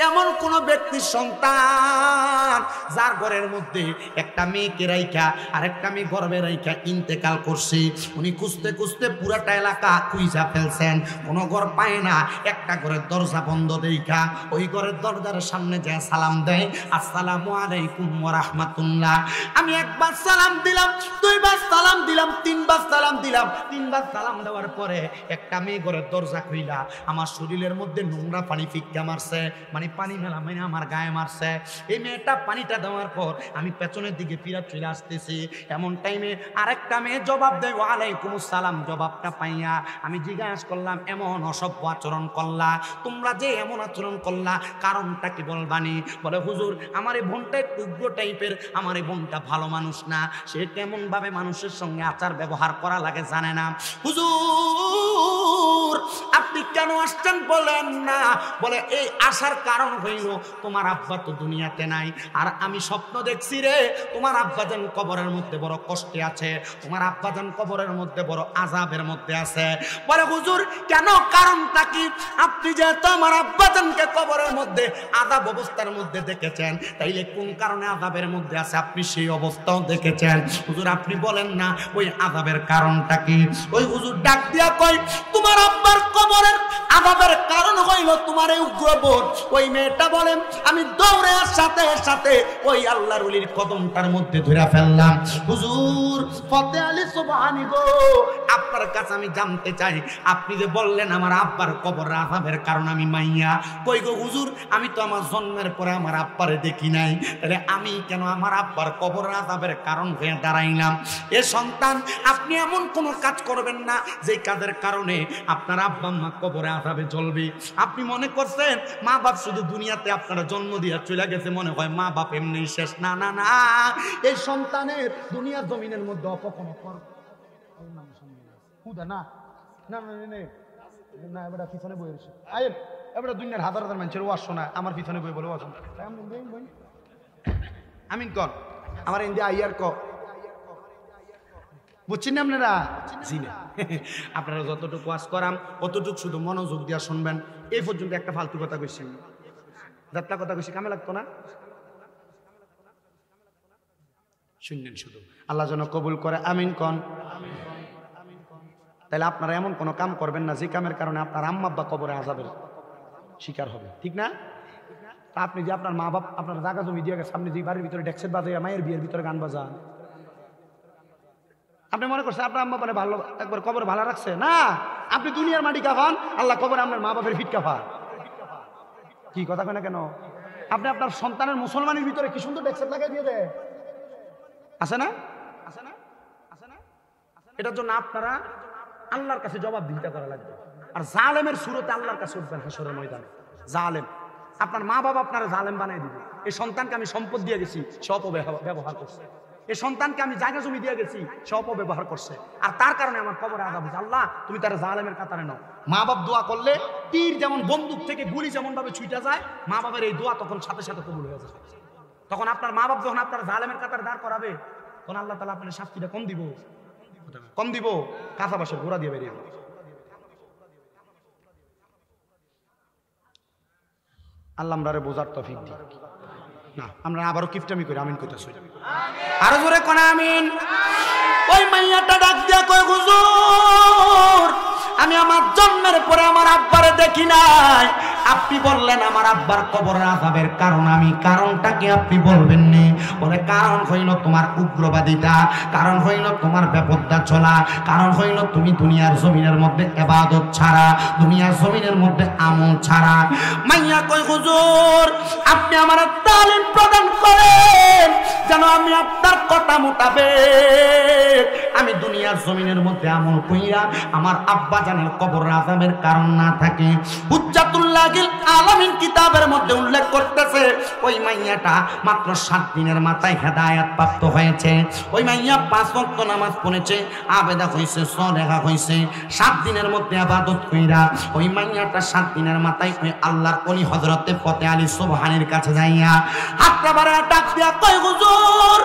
এমন কোন ব্যক্তির সন্তান যার ঘরের মধ্যে একটা মেয়েকে রাইখা আর একটা মেয়ে গর্ভে রাইখা ইন্তেকাল করছে। উনি খুঁজতে খুঁজতে পুরাটা এলাকা খুঁজা ফেলছেন, কোনো ঘর পায় না। একটা ঘরের দরজা বন্ধ দেখা ওই ঘরের দরজার সামনে যায় সালাম দেয়, আসসালামু আলাইকুম ওয়া রাহমাতুল্লাহ। আমি একবার সালাম দিলাম, দুইবার সালাম দিলাম, 3 বার সালাম দিলাম। 3 বার সালাম দেওয়ার পরে একটা মেয়ে ঘরের দরজা খুইলা আমার শরীরের মধ্যে নোংরা পানি ফিক্কা মারছে, মানে পানি মেলা মানে আমার গায়ে মারছে। এই মেয়েটা পানিটা দেওয়ার পর আমি পেছনের দিকে ফিরা চলে আসতেছি। এমন টাইমে আরেকটা মেয়ে জবাব দেয়, ওয়ালাইকুম আসসালাম। জবাবটা পাইয়া আমি জিজ্ঞাসা করলাম, এমন অসভ্য আচরণ করলা, তোমরা যে এমন আচরণ করলা কারণটা কি বলবানি? বলে, হুজুর আমার এই বোনটা একটু উগ্র টাইপের, আমার এই বোনটা ভালো মানুষ না, সে কেমন ভাবে মানুষের সঙ্গে আচার ব্যবহার করা লাগে জানে না। হুজুর আপনি কেন আসছেন বলেন না? বলে, এই আসার কারণ হইল তোমার আব্বা তো দুনিয়াতে নাই, আর আমি স্বপ্ন দেখছি রে তোমার আব্বাজান কবরের মধ্যে বড় কষ্টে আছে, তোমার আব্বাজান কবরের মধ্যে বড় আযাবের মধ্যে আছে। বলে, হুজুর কেন, কারণটা কি? আপনি যেহেতু আমার আব্বাজানকে কবরের মধ্যে আযাব অবস্থার মধ্যে দেখেছেন, তাইলে কোন কারণে আযাবের মধ্যে আছে আপনি সেই অবস্থাও দেখেছেন। হুজুর আপনি বলেন না। ওই আযাবের কারণটা কি? ওই হুজুর ডাক দিয়া কয়, তোমার আব্বার কবরের আযাবের কারণ হইল তোমার এই উগ্রবোধ। ওই মেয়েটা বলেন, আমি দৌড়ে সাথে সাথে ওই আল্লাহর ওলির কদমটার মধ্যে ধরে ফেললাম। হুজুর ফতে আলী সুবহানি গো, আপনার কাছে আমি জানতে চাই, আপনি যে বললেন আমার আব্বার কবরের আযাবের কারণ আমি মাইয়া, কই গো হুজুর, আমি তো আমার জন্মের পরে আমার আব্বারে দেখি নাই, তাহলে আমি কেন আমার আব্বার কবরের আযাবের কারণ হয়ে দাঁড়াইলাম? এ সন্তান, আপনি এমন কোনো কাজ করবেন না যে কাজের কারণে আপনার আব্বা আম্মা কবরে আযাবে জ্বলবে। আপনি মনে করছেন মা বাপ শুধু দুনিয়াতে আপনারা জন্ম দিয়ে চলে গেছে, মনে হয় মা বাপ এমনি শেষ। না না না, এই সন্তানের দুনিয়ার জমিনের মধ্যে অপকর্ম কর না না না, এবার পিছনে বই রয়েছে, আয়ের এবার দুনিয়ার হাজার হাজার মানুষের ওয়াজ শোনা, আমার পিছনে বই বলে ওয়াজ আমিন কন, আমার ইন্ডিয়া আইয়ার ক বুঝছেন না আপনারা? জি না, আপনারা যতটুকু ওয়াজ করাম অতটুকু শুধু মনোযোগ দিয়া শুনবেন। এই পর্যন্ত একটা ফালতু কথা কইছি, যাত্রা কথা কইছি, কামে লাগতো না, শুনলেন শুধু। আল্লাহ যেন কবুল করে, আমিন কন। তাহলে আপনারা এমন কোনো কাম করবেন না যে কামের কারণে আপনার আম্মা আব্বা কবরে আযাবের শিকার হবে, ঠিক না? তা আপনি যে আপনার মা বাপ আপনার জায়গা জমি দিয়ে গেছে, আপনি যে বাড়ির ভিতরে ডেক্সেট বাজাইয়া মায়ের বিয়ের ভিতরে গান বাজান, আপনি মনে করছেন আপনার আম্মা মানে ভালো একবার কবর ভালো রাখছে? না, আপনি দুনিয়ার মাটি কাফান, আল্লাহ কবরে আপনার মা বাপের ফিট কাফান। কি কথা কয় না কেন? আপনি আপনার সন্তানের মুসলমানের ভিতরে কি সুন্দর ডেক্সেট লাগাই দিয়ে দেয়, আছে না? আছে না? আছে না? এটার জন্য আপনারা আল্লাহর কাছে জবাবদিহিতা করা লাগবে। আর জালেমের সুরতে আল্লাহর কাছে উঠবেন হাসরের ময়দানে। জালেম, আপনার মা বাবা আপনারা জালেম বানিয়ে দিবে। এই সন্তানকে আমি সম্পদ দিয়ে গেছি, সে অপব্যবহার করছে। এই সন্তানকে আমি জায়গা জমি দিয়ে গেছি, সে অপব্যবহার করছে, আর তার কারণে আমার কবরে আযাব হচ্ছে। আল্লাহ তুমি তার জালেমের কাতারে নাও। মা বাপ দোয়া করলে তীর যেমন বন্দুক থেকে গুলি যেমন ভাবে ছুটে যায়, মা বাবার এই দোয়া তখন সাথে সাথে কবুল হয়ে যায়। তখন আপনার মা বাপ যখন আপনার জালেমের কাতারে দাঁড় করাবে, তখন আল্লাহ তাআলা আপনার শাস্তিটা কম দিব, কম দিব, কাঁচা বাঁশের গোড়া দিয়ে বেরিয়ে যাবে। আল্লাহ আমরারে বোঝার তৌফিক দিক না। আমরা আবারও কিফটামি করি, আমিন কইতাছি, আরো জোরে কোন আমিন। ওই মাইয়াটা ডাক দিয়া কয়, হুজুর আমি আমার জন্মের পরে আমার আব্বারে দেখি নাই, আপনি বললেন আমার আব্বার কবরের আযাবের কারণ আমি, কারণটা কি আপনি বলবেন নি? বলে কারণ হইল তোমার উগ্রবাদিতা, কারণ হইল তোমার বেপরদা চলা, কারণ হইল তুমি দুনিয়ার জমিনের মধ্যে ইবাদত ছাড়া, দুনিয়ার জমিনের মধ্যে আমল ছাড়া। মাইয়া কই, হুজুর আপনি আমার তালিম প্রদান করেন যেন আমি আপনার কথা মোতাবেক আমি দুনিয়ার জমিনের মধ্যে আমল কইরা আমার আব্বা জানের কবরের আযাবের কারণ না থাকে। হুজ্জাতুল্লাহিল আলামিন কিতাবের মধ্যে উল্লেখ করতেছে, ওই মাইয়াটা মাত্র 7 দিনের মাথায় হেদায়েত প্রাপ্ত হয়েছে। ওই মাইয়া 5 ওয়াক্ত নামাজ পড়েছে, আবেদা হইছে, সলেহা হইছে, 7 দিনের মধ্যে ইবাদত কইরা ওই মাইয়াটা 7 দিনের মাথায় ওই আল্লাহর ওলি হযরতে ফতে আলী সুবহানির কাছে যাইয়া হাতটা বাড়া ডাক দিয়া কয়, হুজুর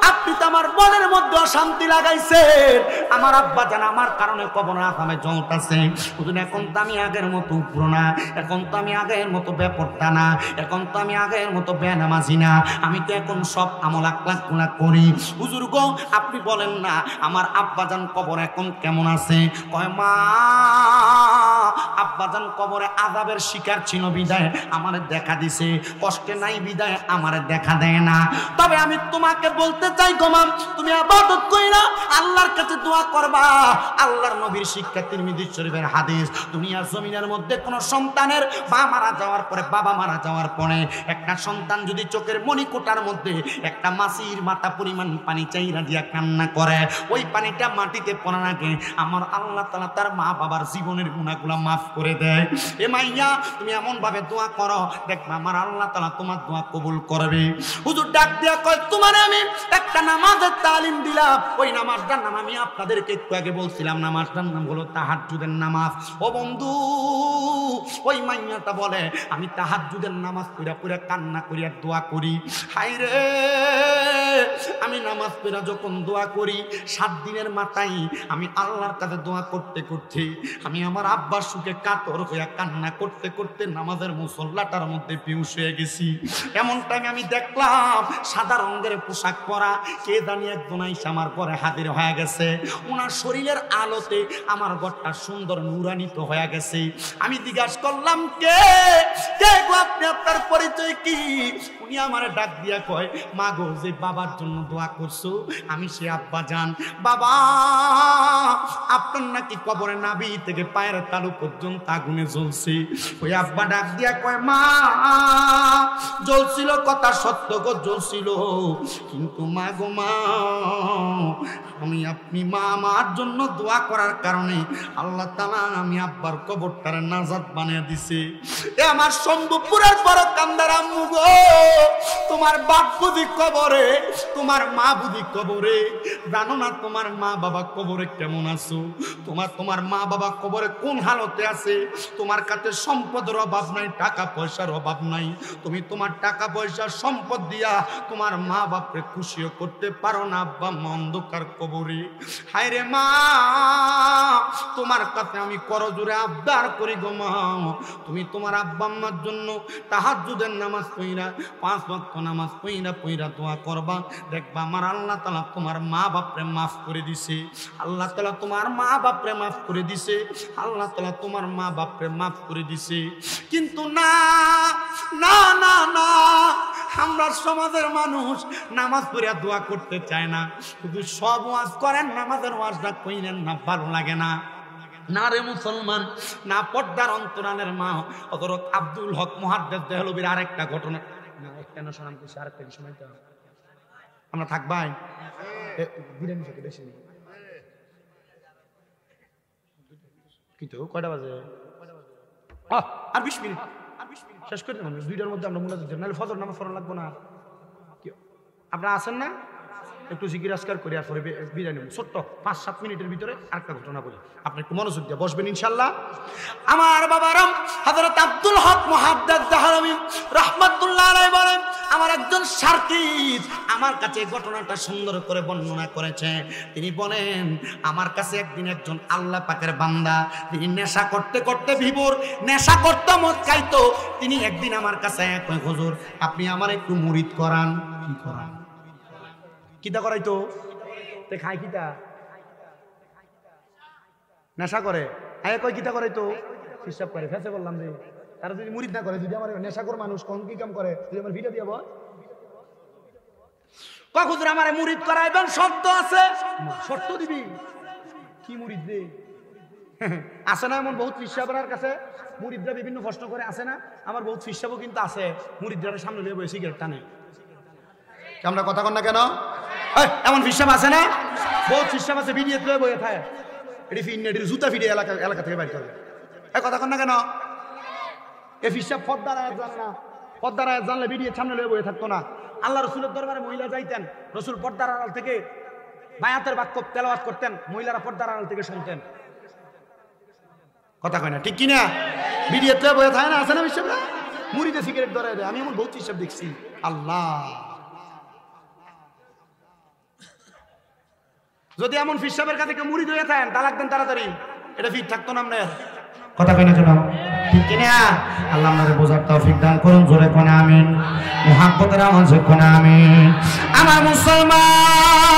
আপনি তো আমার মনের মধ্যে অশান্তি লাগাইছেন, আমার আব্বা জান আমার কারণে কবরের আযাবে জ্বলতাছে। হুজুর এখন তো আমি আগের মতো উপর না, এখন তো আমি আগের মতো বেপরদা না, এখন তো আমি আগের মতো বেনামাজি না, আমি তো এখন সব আমল আকলাক গুনাহ করি। হুজুর গো আপনি বলেন না আমার আব্বাজান কবর এখন কেমন আছে? কয় মা আব্বাজান কবরে আযাবের শিকার ছিল বিদায় আমারে দেখা দিছে, কষ্টে নাই বিদায় আমারে দেখা দেয় না। তবে আমি তোমাকে বলতে চাই গো মা, তুমি ইবাদত কইরা আল্লাহর কাছে দোয়া করবা। আল্লাহর নবীর শিক্ষা, তিরমিজি শরীফের হাদিস, দুনিয়ার জমিনের মধ্যে কোন সন্তানের মা মারা যাওয়ার পরে, বাবা মারা যাওয়ার পরে একটা সন্তান যদি চোখের মণিকোটার মধ্যে একটা মাছির মাথা পরিমাণ পানি চাইরা দিয়া কান্না করে, ওই পানিটা মাটিতে পড়ার আগে আমার আল্লাহ তাআলা তার মা বাবার জীবনের গুনাহগুলো মাফ করে দেয়। এ মাইয়া তুমি এমন ভাবে দোয়া করো, দেখবা আমার আল্লাহ তাআলা তোমার দোয়া কবুল করবে। হুজুর ডাক দিয়া কয়, তোমারে আমি একটা নামাজের তালিম দিলাম, ওই নামাজটার নাম আমি আপনাদেরকে একটু আগে বলছিলাম, নামাজটার নাম হলো তাহাজ্জুদের নামাজ। ও বন্ধু, ওই মাইয়াটা বলে আমি তাহাজ্জুদের নামাজ পড়া পড়া কান্না করিয়া দোয়া করি, হায় রে আমি নামাজ নামাজ পড়া যখন দোয়া করি 7 দিনের মাথায় আমি আল্লাহর কাছে দোয়া করতে করতে আমি আমার আব্বার সুখে কাতর হইয়া কান্না করতে করতে নামাজের মুসল্লাটার মধ্যে বেহুশ হয়ে গেছি। এমন টাইমে আমি দেখলাম সাদা রঙের পোশাক পরা কে জানি একজন আইসা আমার ঘরে হাজির হয়ে গেছে। ওনার শরীরের আলোতে আমার ঘরটা সুন্দর নূরান্বিত হয়ে গেছে। আমি জিজ্ঞাসা করলাম কে কে গো আপনি, আপনার পরিচয় কি? উনি আমারে ডাক দিয়া কয় মা গো, যে বাবার জন্য দোয়া করছো আমি সে আব্বা জান। বাবা, আপনার নাকি কবরে নাভি থেকে পায়ের তালু পর্যন্ত আগুনে জ্বলছে। ওই আব্বা ডাক দিয়া কয় মা, জ্বলছিল কথা সত্য গো, জ্বলছিল, কিন্তু মা গো মা, আমি আপনি মা আমার জন্য দোয়া করার কারণে আল্লাহ তাআলা আমি আব্বার কবরটারে নাজাত বানিয়ে দিছে। এ আমার শম্ভুপুরের বড় কান্দার আম্মু গো, তোমার বাপ বুঝি কবরে, তোমার মা বুঝি কবরে, জানো না তোমার মা বাবা কবরে কেমন আছো? তোমার মা বাবা কবরে কোন হালতে আছে? তোমার কাছে সম্পদের অভাব নাই, টাকা পয়সার অভাব নাই, তুমি তোমার টাকা পয়সা সম্পদ দিয়া তোমার মা বাপরে খুশিও করতে পারো না। আব্বা মা অন্ধকার কবরে। হায় রে মা, তোমার কাছে আমি করজোরে আবদার করি গো মা, তুমি তোমার আব্বা আম্মার জন্য তাহাজ্জুদের নামাজ পড়া 5 ওয়াক্ত নামাজ পড়া দোয়া করবা, দেখবা আমার আল্লাহ তাআলা তোমার মা বাপরে মাফ করে দিছে। আল্লাহ তাআলা তোমার মা বাপরে মাফ করে দিছে। আল্লাহ তাআলা তোমার মা বাপরে মাফ করে দিছে। কিন্তু না না না না, আমরা সমাজের মানুষ নামাজ পড়া দোয়া করতে চায় না, শুধু সব ওয়াজ করেন, নামাজের ওয়াজটা কইলেন না, ভালো লাগে না। না রে মুসলমান, না পর্দার অন্তরালের মা হযরত আব্দুল হক মুহাদ্দিস দেহলভির আরেকটা ঘটনা, না একটা না শোনাম কিছু, আরেকটা কি শোনাইতে হবে? আমরা থাকবাই বিরিয়ানি খেতে বেশি নেই কিন্তু কয়টা বাজে? আর 20 মিনিট শেষ করে দেবেন। 2টার মধ্যে আমরা মুনাজাত দেব, নাহলে ফজর নামাজ পড়া লাগবো না। আপনারা আছেন না? একটু জিকির আজকার করি, আর পরে বিরিয়ানি ছোট্ট 5-7 মিনিটের ভিতরে আরেকটা ঘটনা বলি, আপনি একটু মনোযোগ দিয়ে বসবেন ইনশাল্লাহ। আমার বাবারাম হযরত আব্দুল হক মুহাদ্দিস দেহলভি রাহমাতুল্লাহ আলাইহি বলেন, আমার একজন শারকিত আমার কাছে ঘটনাটা সুন্দর করে বর্ণনা করেছে। তিনি বলেন আমার কাছে একদিন একজন আল্লাহ পাকের বান্দা, তিনি নেশা করতে করতে বিভোর, নেশা করতে মদ খাইতো, তিনি একদিন আমার কাছে কয় হুজুর আপনি আমার একটু মুরিদ করান। কি করান? কিতা করাইতো? তে খায় কিতা? নেশা করে। আয় কয় কিতা করাইতো? হিসাব করে। ফেসে বললাম যে তারা যদি মুরিদ না করে, যদি আমার নেশাখোর মানুষ কোন কি কাম করে, যদি আমার ভিডিও দিয়ে বল হুজুর আমার মুরিদ করাইবেন, শর্ত আছে। শর্ত দিবি? কি মুরিদ দে? আছে না এমন বহুত ফিসাবের কাছে মুরিদরা বিভিন্ন প্রশ্ন করে, আছে না? আমার বহুত ফিসাবও কিন্তু আছে, মুরিদরা সামনে নিয়ে বসে সিগারেট টানে। আমরা কথা কন না কেন? এমন ফিসাব আছে না? বহুত ফিসাব আছে, ভিডিও তুলে বইয়ে থাকে, এটি ফির জুতা ফিরে এলাকা থেকে বাইর করবে। কথা কন না কেন? এ ফিসাব পর্দার আয়াত জানে না, পর্দার আয়াত জানলে ভিডিওর সামনে লয়ে বইয়ে থাকতো না। আল্লাহ রসুলের দরবারে মহিলা যাইতেন, রসুল পর্দার আড়াল থেকে বায়াতের বাক্য তেলাওয়াত করতেন, মহিলারা পর্দার আড়াল থেকে শুনতেন। কথা কয় না, ঠিক কিনা? ভিডিও তুলে বইয়ে থাকে না, আছে না ফিসাবরা? মুড়িতে সিগারেট ধরে দেয়। আমি এমন বহুত ফিসাব দেখছি। আল্লাহ, যদি এমন ফিসাবের কাছে কেউ মুরিদ হয়ে থাকেন, তালাক দেন তাড়াতাড়ি, এটা ফিট থাকতো না আপনার। কথা কই না কেন? ঠিক কিনা? আল্লাহ আমাদের বোঝার তৌফিক দান করুন। জোরে কোন আমিন, মুহাব্বতের আওয়াজে কোন আমিন। আমার মুসলমান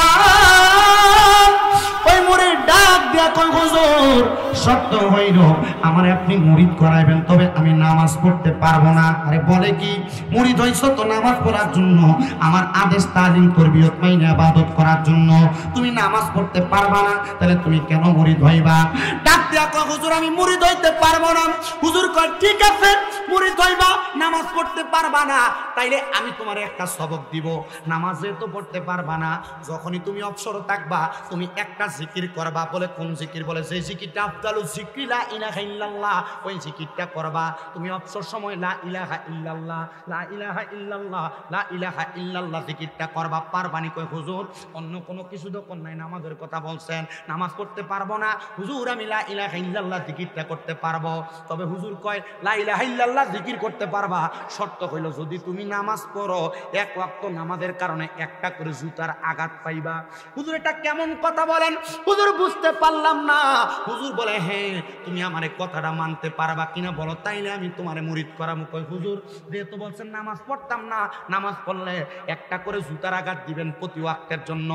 ওই মুরিদ ডাক দিয়া কই হুজুর সত্য হইল আমার আপনি মুরিদ করাইবেন, তবে আমি নামাজ পড়তে পারবো না। আরে বলে কি, মুরিদ হইছ তো নামাজ পড়ার জন্য, আমার আদেশ তালিম তরবিয়ত মাইনে ইবাদত করার জন্য, তুমি নামাজ পড়তে পারবা না, তাহলে তুমি কেন মুরিদ হইবা? ডাক দিয়া কয় হুজুর আমি মুরিদ হইতে পারবো না। হুজুর কয় ঠিক আছে, মুরিদ হইবা, নামাজ পড়তে পারবা না, তাইলে আমি তোমার একটা সবক দিব। নামাজে তো পড়তে পারবা না, যখনই তুমি অবসর থাকবা তুমি একটা জিকির করবা। বলে কোন জিকির? বলে যে জিকিরটা আফজালু যিকরি লা ইলাহা ইল্লাল্লাহ, ওই জিকিরটা করবা তুমি অবসর সময় লা ইলাহা ইল্লাল্লাহ, লা ইলাহা ইল্লাল্লাহ, লা ইলাহা ইল্লাল্লাহ জিকিরটা করবা। পারবানি? কই হুজুর অন্য কোনো কিছু তো কোন নাই, নামাজের কথা বলছেন, নামাজ পড়তে পারবো না। হুজুর আমি লা ইলাহা ইল্লাল্লাহ জিকিরটা করতে পারবো। তবে হুজুর কয় লা ইলাহা ইল্লাল্লাহ জিকির করতে পারবা, শর্ত হইল যদি তুমি নামাজ পড়ো এক ওয়াক্ত নামাজের কারণে একটা করে জুতার আঘাত পাইবা। হুজুর এটা কেমন কথা বলেন? হুজুর বুঝতে পারলাম না। হুজুর বলে হ্যাঁ তুমি আমার এই কথাটা মানতে পারবা কিনা বলো, তাইলে আমি তোমারে মুরিদ করামু। কই হুজুর যেহেতু বলছেন নামাজ পড়তাম না, নামাজ পড়লে একটা করে জুতার আঘাত দিবেন প্রতি ওয়াক্তের জন্য,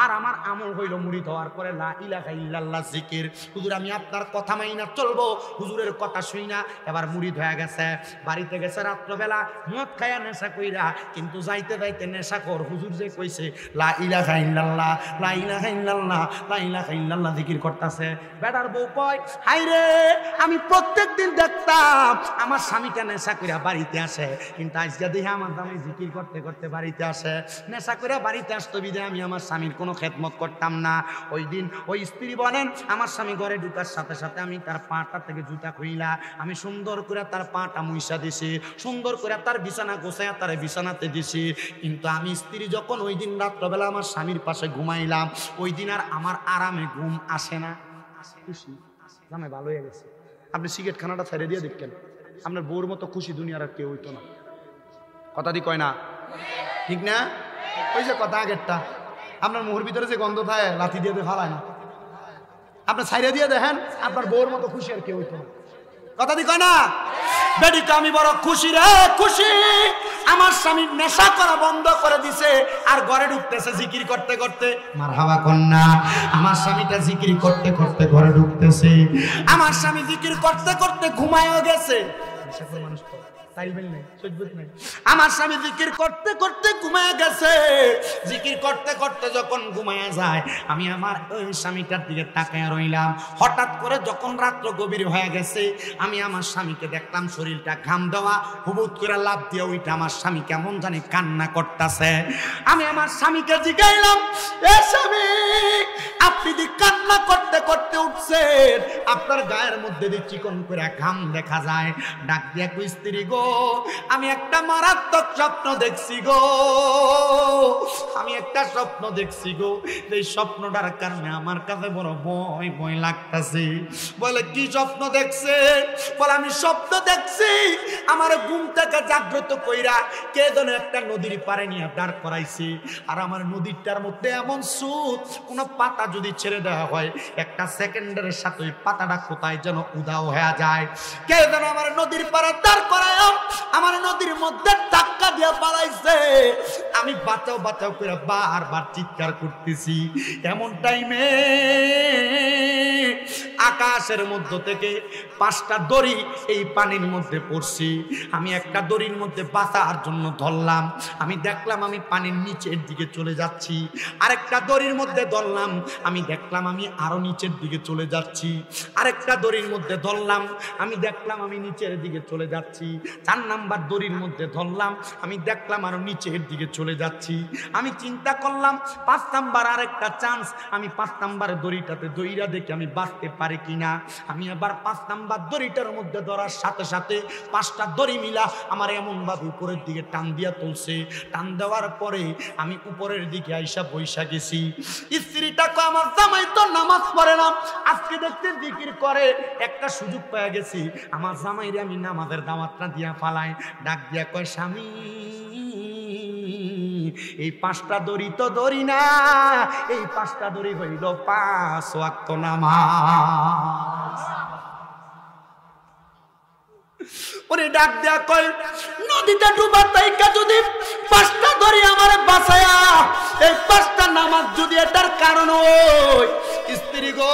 আর আমার আমল হইল মুরিদ হওয়ার পরে লা ইলাহা ইল্লাল্লাহ জিকির। হুজুর আমি আপনার কথা মাইনা চলবো। হুজুরের কথা শুই না এবার মুরিদ হয়ে গেছে। বাড়িতে গেছে রাত্রবেলা মদ খায়া নেশা কইরা, কিন্তু যাইতে যাইতে নেশা কর হুজুর যে কইছে লা ইলাহা ইল্লাল্লাহ, লা ইলাহা ইল্লাল্লাহ, লা ইলাহা ইল্লাল্লাহ জিকির করতেছে। বেটার বউ কয় হাই রে আমি প্রত্যেকদিন দেখতাম আমার স্বামীটা নেশা কইরা বাড়িতে আসে, কিন্তু আজকে দেখে আমার জামাই জিকির করতে করতে বাড়িতে আসে। নেশা কইরা বাড়িতে আসতো বিধায় আমি আমার স্বামীর কোনো খেদমত করতাম না। ওই দিন ওই স্ত্রী বলেন আমার স্বামী ঘরে ঢুকার সাথে সাথে আমি তার পাটা থেকে জুতা খুইলা আমি সুন্দর করে তার পাটা মুইসা দিছি, সুন্দর করে তার বিছানা গোছায়া তার বিছানাতে দিছি। কিন্তু আমি স্ত্রী যখন ওই দিন রাত্রবেলা আমার স্বামীর পাশে ঘুমাইলাম, ওই দিন আর আমার আরামে ঘুম আসে না। খুশি জামাই ভালো হয়ে গেছে। আপনি সিগারেট খানাটা ছেড়ে দিয়ে দেখতেন, আপনার বউর মতো খুশি দুনিয়ার আর কেউ হইতো না। কথা দি কয় না? ঠিক না? ওই যে কথা আগেরটা, আপনার মুখের ভিতরে যে গন্ধ থাকে লাথি দিয়ে ফালায় না, আপনি ছাইরে দিয়ে দেখেন আপনার বউর মতো খুশি আর কেউ হইতো না। কথা দি কয় না? বেডিকা আমি বড় খুশি রে খুশি, আমার স্বামী নেশা করা বন্ধ করে দিছে আর ঘরে ঢুকতেছে জিকির করতে করতে। মারহাবা কন্যা, আমার স্বামীটা জিকির করতে করতে ঘরে ঢুকতেছে, আমার স্বামী জিকির করতে করতে ঘুমায়ও গেছে। নেশা করে মানুষ তো তাইবেন নাই, সহ্যত নাই। আমার স্বামী জিকির করতে করতে ঘুমায় গেছে। জিকির করতে করতে যখন ঘুমায় যায় আমি আমার ওই স্বামীটার দিকে তাকায় রইলাম। হঠাৎ করে যখন রাত্র গভীর হয়ে গেছে আমি আমার স্বামীকে দেখলাম শরীরটা ঘাম দেওয়া, হুবুত করে লাভ দিয়ে ওইটা আমার স্বামী কেমন জানি কান্না করতেছে। আমি আমার স্বামীকে জিগাইলাম এ স্বামী আপনি দি কান্না করতে করতে উঠছেন, আপনার গায়ের মধ্যে দিয়ে চিকন করে ঘাম দেখা যায়। ডাক দিয়ে কই স্ত্রী গো আমি একটা মারাত্মক স্বপ্ন দেখছি গো, আমি একটা স্বপ্ন দেখছি গো, এই স্বপ্নটার কারণে আমার কাছে বড় ভয় ভয় লাগতেছে। বলে কি স্বপ্ন দেখছে? বলে আমি স্বপ্ন দেখছি আমার ঘুম থেকে জাগ্রত কইরা কে যেন একটা নদীর পাড়ে নিয়ে দাঁড় করাইছি, আর আমার নদীটার মধ্যে এমন সুদ কোন পাতা যদি ছেড়ে দেওয়া হয় একটা সেকেন্ডের সাথে ওই পাতাটা কোথায় যেন উধাও হয়ে যায়। কে যেন আমার নদীর পাড়ে দাঁড় করায় আমার নদীর মধ্যে ধাক্কা দিয়ে পালাইছে। আমি বাঁচাও বাঁচাও করে বারবার চিৎকার করতেছি। এমন টাইমে আকাশের মধ্য থেকে 5টা দড়ি এই পানির মধ্যে পড়ছি। আমি একটা দড়ির মধ্যে বাঁচার জন্য ধরলাম, আমি দেখলাম আমি পানির নিচের দিকে চলে যাচ্ছি। আরেকটা দড়ির মধ্যে ধরলাম, আমি দেখলাম আমি আরো নিচের দিকে চলে যাচ্ছি। আরেকটা দড়ির মধ্যে ধরলাম, আমি দেখলাম আমি নিচের দিকে চলে যাচ্ছি। 4 নাম্বার দড়ির মধ্যে ধরলাম, আমি দেখলাম আরো নিচের দিকে চলে যাচ্ছি। আমি চিন্তা করলাম 5 নাম্বার আরেকটা চান্স, আমি 5 নাম্বারের দড়িটাতে দইরা দেখি আমি বাঁচতে পারি কিনা। আমি আবার 5 নাম্বার দড়িটার মধ্যে ধরার সাথে সাথে 5টা দড়ি মিলা আমার এমন ভাবে উপরের দিকে টান দিয়া তুলছে। টান দেওয়ার পরে আমি উপরের দিকে আইসা বইসা গেছি। স্ত্রীটাকে আমার জামাই তো নামাজ পড়ে না, আজকে দেখতে জিকির করে, একটা সুযোগ পেয়ে গেছি আমার জামাইরে আমি নামাজের দাওয়াতটা দিয়া পালাই। ডাক দিয়া কয় স্বামী এই 5টা দড়ি তো দড়ি না, এই 5টা দড়ি হইল 5 ওয়াক্ত নামাজ। ওরে ডাক দেয়া কয় নদীতে ডুবা তাইকা যদি 5টা দড়ি আমার বাঁচায়া এই 5টা নামাজ যদি এটার কারণ হয়। স্ত্রী গো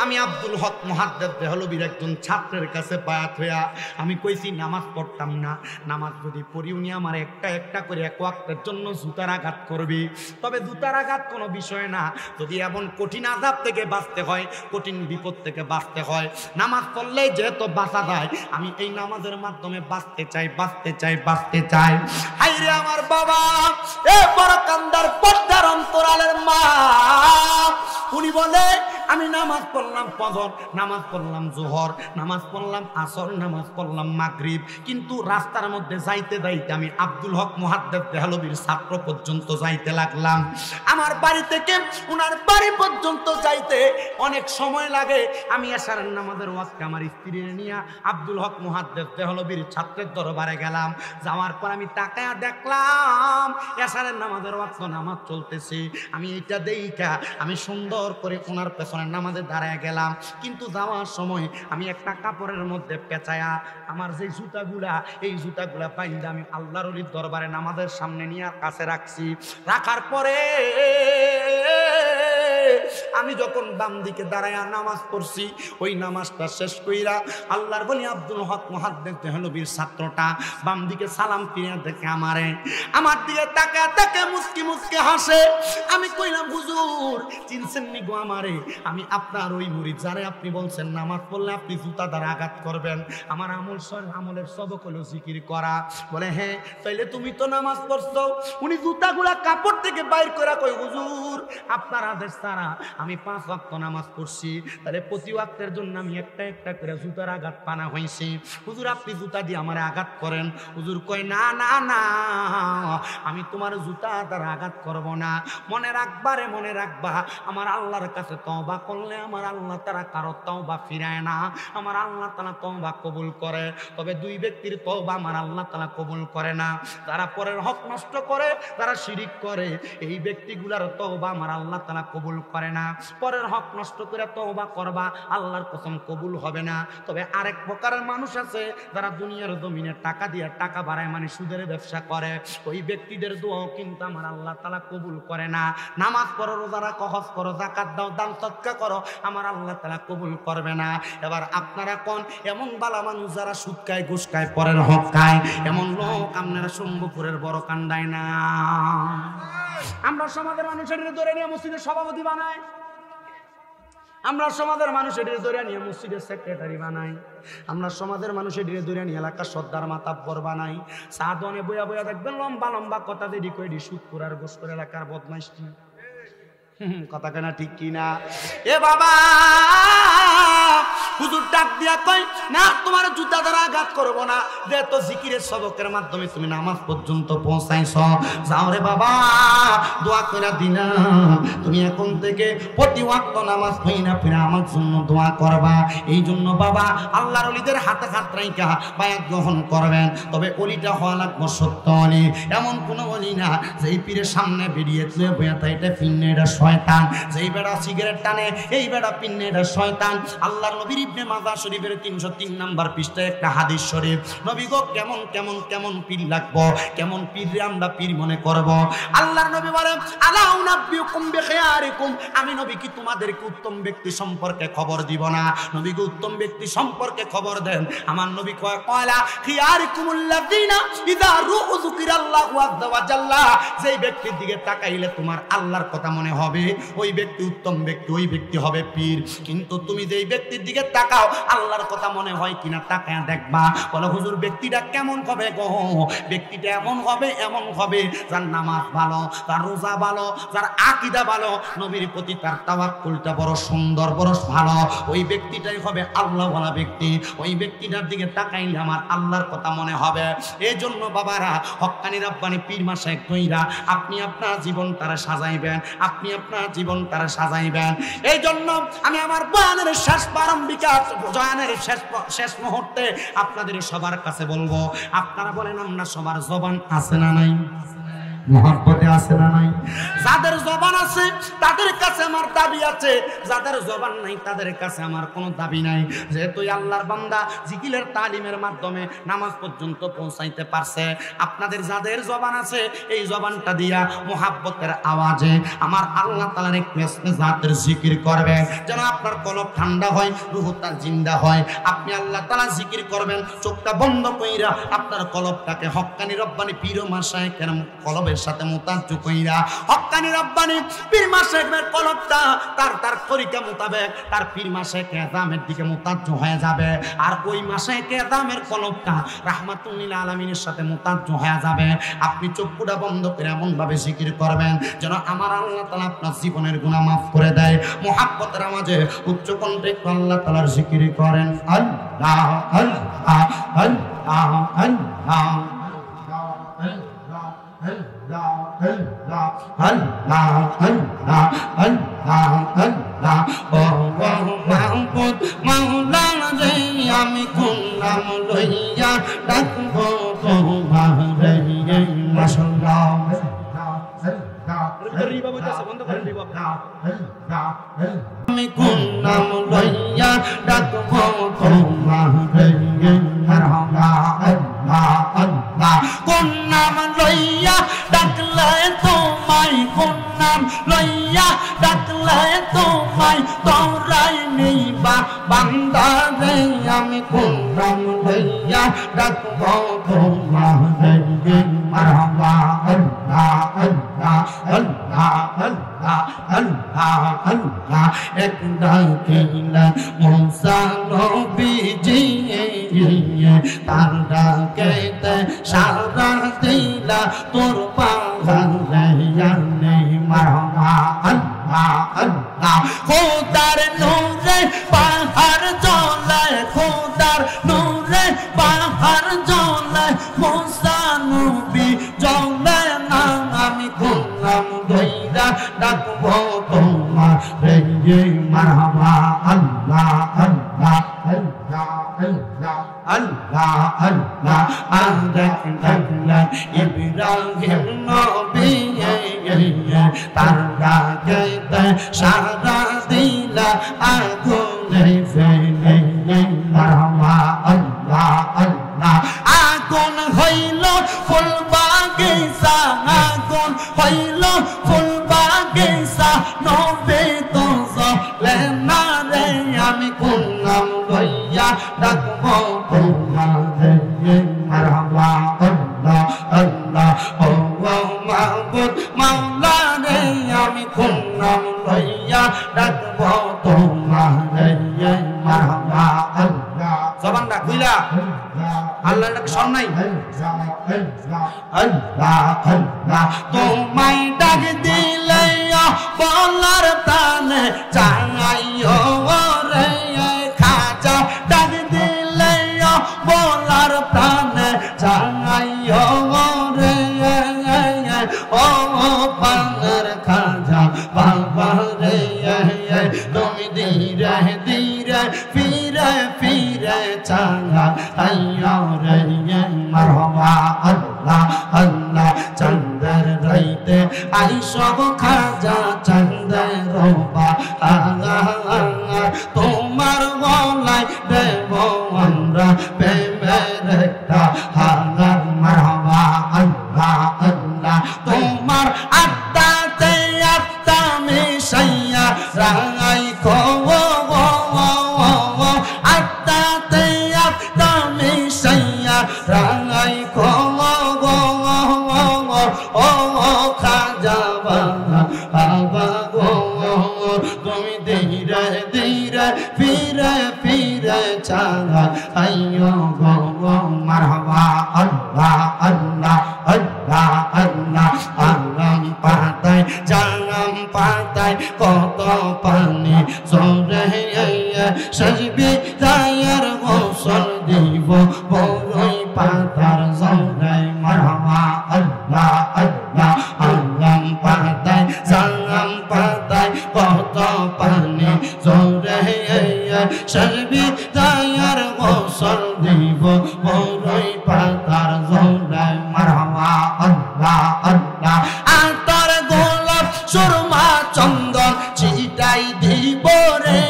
আমি আব্দুল হক মুহাদ্দিস দেহলভীর একজন ছাত্রের কাছে বায়াত হইয়া আমি কইছি নামাজ পড়তাম না, নামাজ যদি পড়ি উনি আমার একটা একটা করে এক ওয়াক্তের জন্য জুতার আঘাত করবে। তবে জুতার আঘাত কোনো বিষয় না, যদি এমন কঠিন আযাব থেকে বাঁচতে হয়, কঠিন বিপদ থেকে বাঁচতে হয়, নামাজ পড়লেই যেহেতু বাঁচা যায়, আমি এই নামাজের মাধ্যমে বাঁচতে চাই বাঁচতে চাই বাঁচতে চাই। হাইরে আমার বাবা এ বড় কান্দার পর্দার অন্তরালের মা, উনি বলে আমি নামাজ পড়লাম ফজর, নামাজ পড়লাম জোহর, নামাজ পড়লাম আসর, নামাজ পড়লাম মাগরিব, কিন্তু রাস্তার মধ্যে যাইতে যাইতে আমি আব্দুল হক মুহাদ্দিস দেহলভীর ছাত্র পর্যন্ত যাইতে লাগলাম। আমার বাড়ি থেকে ওনার বাড়ি পর্যন্ত যাইতে অনেক সময় লাগে। আমি এশারের নামাজের ওয়াক্তে আমার স্ত্রী নিয়ে আব্দুল হক মুহাদ্দিস দেহলভীর ছাত্রের দরবারে গেলাম। যাওয়ার পর আমি তাকায়া দেখলাম এশারের নামাজের ওয়াক্ত নামাজ চলতেছে। আমি এটা দেইখা আমি সুন্দর করে ওনার পেছনে নামাজে দাঁড়ায় গেলাম, কিন্তু যাওয়ার সময় আমি একটা কাপড়ের মধ্যে পেঁচায়া আমার যে জুতাগুলা, এই জুতাগুলা বাইন্দা আমি আল্লাহর ওলির দরবারে নামাজের সামনে নিয়ে কাছে রাখছি। রাখার পরে আমি যখন বাম দিকে দাঁড়ায়া নামাজ পড়ছি, ওই নামাজটা শেষ কইরা আল্লাহর বলি আব্দুল হক মুহাদ্দিস দেহলভীর ছাত্রটা বাম দিকে সালাম ফিরে দেখে আমার দিকে তাকে মুস্কি মুস্কি হাসে। আমি কইলাম হুজুর চিনছেন নি গো আমারে? আমি আপনার ওই মুরিদ যারে আপনি বলছেন নামাজ পড়লে আপনি জুতা দ্বারা আঘাত করবেন, আমার আমলের সবক হলো জিকির করা। বলে হ্যাঁ, তাইলে তুমি তো নামাজ পড়ছো। উনি জুতাগুলা কাপড় থেকে বাইর করে কই হুজুর আপনার আদেশ ছাড়া আমি 5 ওয়াক্ত নামাজ পড়ছি, তাহলে প্রতি ওয়াক্তের জন্য আমি একটা একটা করে জুতার আঘাত পানা হয়েছি, হুজুর আপনি জুতা দিয়ে আমার আঘাত করেন। হুজুর কয় না না না, আমি তোমার জুতা দ্বারা আঘাত করব না। মনে রাখবা আমার আল্লাহর কাছে তওবা করলে আমার আল্লাহ তারা কারো তওবা ফিরায় না, আমার আল্লাহ তাআলা তওবা কবুল করে। তবে 2 ব্যক্তির তওবা আমার আল্লাহ তাআলা কবুল করে না। যারা পরের হক নষ্ট করে, যারা শিরিক করে, এই ব্যক্তিগুলোর তওবা আমার আল্লাহ তাআলা কবুল করে না। পরের হক নষ্ট করে তওবা করবা, আল্লাহর কসম কবুল হবে না। তবে আরেক প্রকারের মানুষ আছে যারা দুনিয়ার জমিনে টাকা দিয়ে টাকা বাড়ায়, মানে সুদের ব্যবসা করে, ওই ব্যক্তিদের দোয়াও কিন্তু আমার আল্লাহ তাআলা কবুল করে না। নামাজ পড়ো, রোজা রাখো, হজ করো, যাকাত দাও, দান সদকা করো, আমার আল্লাহ তাআলা কবুল করবে না। এবার আপনারা কোন এমন বালা মানুষ যারা সুদ খায়, ঘুষ খায়, পরের হক খায়, এমন লোক আপনারা শম্ভুপুরের বড় কান্দায় না। আমরা সমাজের মানুষের ধরে নিয়ে মসজিদের সভাপতি বানাই, আমরা সমাজের মানুষের ধরে নিয়ে মসজিদের সেক্রেটারি বানাই, আমরা সমাজের মানুষের ধরে নিয়ে এলাকার সর্দার মাতাব্বর বানাই। সাদনে বইয়া বইয়া দেখবেন লম্বা লম্বা কথা দেরি করে সুদ করে আর ঘুষ করে এলাকার বদমাইশটি। কথা কেনা ঠিক কিনা? এ বাবা হুজুর ডাক দিয়া কই না তোমার জুতা দ্বারা আঘাত করবো না, যে তো জিকিরের সবকের মাধ্যমে তুমি নামাজ পর্যন্ত পৌঁছাইছ, যাও রে বাবা দোয়া কইরা দিনা তুমি এখন থেকে প্রতি ওয়াক্ত নামাজ পড়িনা ফিরা আমার জন্য দোয়া করবা। এই জন্য বাবা আল্লাহর ওলিদের হাতে হাত রাইখা বায়াত গ্রহণ করবেন। তবে ওলিটা হওয়া লাগবে সত্য ওলি, এমন কোনো ওলি না যেই পীরের সামনে বেরিয়ে তুলে বইয়া তাই এটা পিন্নে এটা শয়তান, যেই বেড়া সিগারেট টানে এই বেড়া পিন্নে এটা শয়তান। আল্লাহর নবীর ইবনে মাজাহ শরীফের 303 নম্বর পৃষ্ঠায় একটা হাদিস শরীফ, নবী গো কেমন কেমন কেমন পীর লাগবো, কেমন পীররে আমরা পীর মনে করব। আল্লাহর নবী বলেন আলা উনাব্বিউকুম বিখিয়ারিকুম, আমি নবী কি তোমাদেরকে উত্তম ব্যক্তি সম্পর্কে খবর দিব না? নবী গো উত্তম ব্যক্তি সম্পর্কে খবর দেন। আমার নবী কয় কয়লা খিয়ারিকুমুল্লাযিনা ইযা রুউ যিকিরাল্লাহু আযজা ওয়া জাল্লা, যেই ব্যক্তির দিকে তাকাইলে তোমার আল্লাহর কথা মনে হবে ওই ব্যক্তি উত্তম ব্যক্তি, ওই ব্যক্তি হবে পীর। কিন্তু তুমি যেই ব্যক্তির দিকে তাকাও আল্লাহর কথা মনে হয় কিনা তাকায়া দেখবা। বলে হুজুর ব্যক্তিটা কেমন হবে গো? ব্যক্তিটা এমন হবে যার নামাজ ভালো, তার রোজা ভালো, যার আকীদা ভালো, নবীর প্রতি তার তাওয়াক্কুলটা বড় সুন্দর, বড় ভালো, ওই ব্যক্তিটাই হবে আল্লাহওয়ালা ব্যক্তি। ওই ব্যক্তিটার দিকে তাকাইলে আমার আল্লাহর কথা মনে হবে। এই জন্য বাবারা হক্কানি রাব্বানি পীর মাশায়েখ কইরা আপনি আপনার জীবন তারা সাজাইবেন, আপনি আপনার জীবন তারা সাজাইবেন। এই জন্য আমি আমার বয়ানের শেষ প্রারম্ভিকা বয়ানের শেষ মুহূর্তে আপনাদের সবার কাছে বলবো, আপনারা বলেন আমরা সবার জবান আছে না নাই? মহব্বতে আছে না নাই? যাদের জবান আছে তাদের কাছে আমার দাবি আছে, যাদের জবান নাই তাদের কাছে আমার কোনো দাবি নাই। যেহেতু আল্লাহর বান্দা জিকিরের তালিমের মাধ্যমে নামাজ পর্যন্ত পৌঁছাইতে পারছে, আপনাদের যাদের জবান আছে এই জবানটা দিয়া মহব্বতের আওয়াজে আমার আল্লাহ তাআলার এক মেসেজ জাতের জিকির করবে, যেন আপনার কলব ঠান্ডা হয়, রূহ তার জিন্দা হয়। আপনি আল্লাহ তাআলা জিকির করবেন চোখটা বন্ধ কইরা, আপনার কলবটাকে হক্কানি রব্বানি পীর মাশায়েখের কলবের সাথে মুতাজ্জু কইরা, হক্কানি রব্বানি পীর মাশায়েখ আলেমের কলবটা তার তার তরিকা মোতাবেক তার পীর মাসে কেদামের দিকে মুতাজ্জ হয়ে যাবে, আর ওই মাসে কেদামের কলবটা রাহমাতুল্লিল আলামিনের সাথে মুতাজ্জ হয়ে যাবে। আপনি চক্ষুটা বন্ধ করে এমন ভাবে জিকির করবেন যেন আমার আল্লাহ তাআলা আপনার জীবনের গুনাহ মাফ করে দেয়। মুহাব্বতের মাঝে উচ্চ কণ্ঠে আল্লাহ তাআলার জিকির করেন। আল্লাহ আল্লাহ আল্লাহ আল্লাহ আল্লাহ আল্লাহ আল্লাহ আল্লাহ ও মাহবুব মাওলানা রে আমি কোন নাম লইয়া ডাকবো তোমারে মাশাআল্লাহ। আমি কোন নাম লইয়া ডাকবো তোমারে মারহাবা আল্লাহ আল্লাহ। কোন নাম লইয়া ডাকলে তোমায়, কোন নাম লইয়া ডাকলে তোমায় তোরাই নিবা বান্দা রে। আমি কোন নাম লইয়া ডাকবো তোমারে মারহাবা আল্লাহ আল্লাহ আল্লাহ আল্লাহ আল্লাহ আল্লাহ। এক ডাকিলা মুসা নবীজি তার ডাকেতে সারা দিলা তোর পাহাড়ে মারহাবা আল্লাহ আল্লাহ। খোদার নূরে পাহাড় জ্বলে, খোদার নূরে পাহাড় জ্বলে, মুসা নবী জ্বলে না। আমি কোন নাম ধইরা ডাকবো তোমারে মারহাবা আল্লাহ আল্লাহ আল্লাহ আল্লাহ আল্লাহ আল্লাহ। আরেক ডাকলা ইব্রাহিম নবী তার ডাকেতে সারা দিলা আগুনে ফেলে মারহাবা আল্লাহ আল্লাহ। আগুন হইল ফুল বাগিচা, আগুন হইল ফুল বাগিচা, নবী তো জ্বলে না রে। আমি কোন নাম লইয়া ডাকবো তোমারে মারহাবা আল্লাহ আল্লাহ। ও মাহবুব মাওলা রে আমি কোন নাম লইয়া ডাকবো তোমারে মারহাবা আল্লাহ। জবানটা খুইলা আল্লাহর ডাক শোন নাই। আল্লাহ আল্লাহ তোমায় ডাক দিলে বলার তানে চাইও রে খাজা, ডাক দিলে বলার প্রাণে চাইও রে ও পানের খাজা বাবা রে। তুমি ধীরে ধীরে ফিরে ফিরে চাইও রে মারহাবা আল্লাহ আল্লাহ। চন্দের রাইতে আই সব খাজা চন্দের রোবা তোমার গলায় দেব আমরা প্রেমের একটা হার মারহাবা আল্লাহ আল্লাহ। তোমার আত্মাতে আত্মা মিশাইয়া রাইখো, আত্মাতে আত্মা মিশাইয়া রাইখো ও খাজা বাবা গো। তুমি ধীরে ধীরে ফিরে ফিরে চাইও গো মারহাবা আল্লাহ আল্লাহ আল্লাহ আল্লাহ। আলম পাতায় জাম পাতায় কত পানি জোরে সাজবি তায়ার গোসল দিব বড়ই পাতার জোরে মারহাবা আল্লাহ আল্লাহ। আলম পাতায় জাম পাতায় কত পানি জোরে সাজবি তায়ার গোসল দিব বড়ই পাতার জোরে মারহাবা আল্লাহ আল্লাহ। আতর গোলাপ সুরমা চন্দন ছিটাই দিব রে,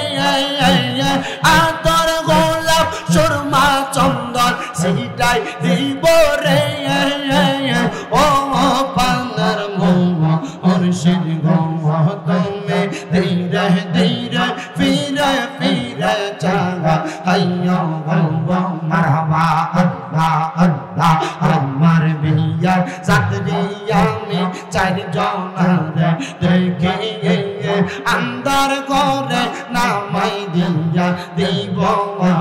আতর গোলাপ সুরমা চন্দন ছিটাই দিব রে ও পানার মুর্শিদ গো। তুমি ধীরে ধীরে ফিরে ফিরে চাইও গো মারহাবা আল্লাহ আল্লাহ। আমার বিয়ার চাকরি আমি চারজনারে দেখে আন্দার ঘরে নামাই দিয়া দিব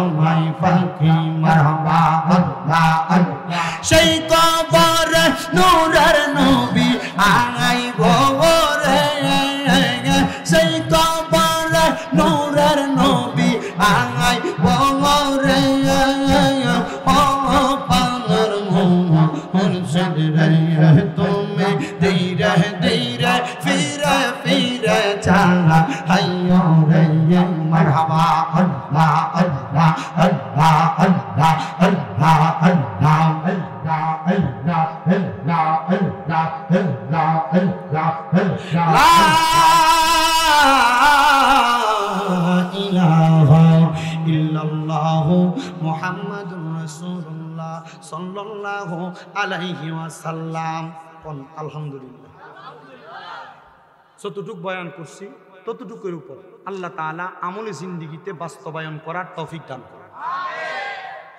আমায় পাখি মারহাবা আল্লাহ আল্লাহ সেই কবরে নূরের নবী আইব রে সেই কবরে নূরের নবী আইব রে ও পানার মুর্শিদ রে তুমি ধীরে ধীরে ফিরে ফিরে চালা হাইয়ো রে মারহাবা আল্লাহ আল্লাহ আল্লাহ আল্লাহ আল্লাহ আল্লাহ আল্লাহ আল্লাহ আল্লাহ আল্লাহ আল্লাহ আল্লাহ লা ইলাহা ইল্লাল্লাহ মুহাম্মাদুর রাসূলুল্লাহ সাল্লাল্লাহু আলাইহি ওয়াসাল্লাম। কোন আলহামদুলিল্লাহ। যতটুকু বয়ান করছি ততটুকুর উপর আল্লাহ তাআলা আমলে জিন্দেগিতে বাস্তবায়ন করার তৌফিক দান করুন।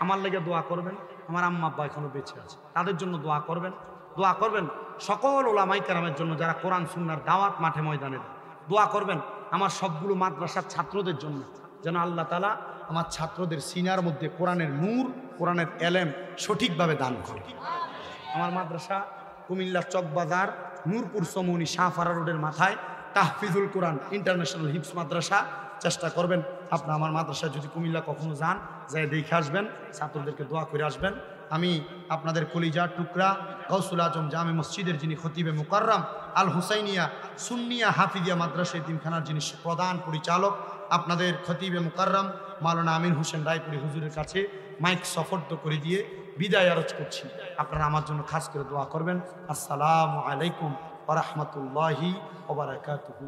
আমার লাগে দোয়া করবেন। আমার আম্মা আব্বা এখনো বেঁচে আছে, তাদের জন্য দোয়া করবেন। দোয়া করবেন সকল ওলামায়ে কেরামের জন্য যারা কোরআন সুন্নাহর দাওয়াত মাঠে ময়দানে দেয়। দোয়া করবেন আমার সবগুলো মাদ্রাসার ছাত্রদের জন্য, যেন আল্লাহ তাআলা আমার ছাত্রদের সিনার মধ্যে কোরআনের নূর, কোরআনের এলেম সঠিকভাবে দান করে। আমার মাদ্রাসা কুমিল্লার চকবাজার নূরপুর সমুনি শাহফারা রোডের মাথায় তাহফিজুল কোরআন ইন্টারন্যাশনাল হিফজ মাদ্রাসা। চেষ্টা করবেন আপনার আমার মাদ্রাসায় যদি কুমিল্লা কখনো যান, যাই দেখে আসবেন, ছাত্রদেরকে দোয়া করে আসবেন। আমি আপনাদের কলিজার টুকরা গৌসুল আজম জামে মসজিদের যিনি খতিবে মুকাররম আল হুসাইনিয়া সুন্নিয়া হাফিজিয়া মাদ্রাসা এতিমখানার যিনি প্রধান পরিচালক, আপনাদের খতিবে মুকাররম মাওলানা আমিন হোসেন রায়পুরি হুজুরের কাছে মাইক সফর্দ করে দিয়ে বিদায় আরজ করছি। আপনারা আমার জন্য খাস করে দোয়া করবেন। আসসালামু আলাইকুম ওয়া রাহমাতুল্লাহি ওয়া বারাকাতুহু।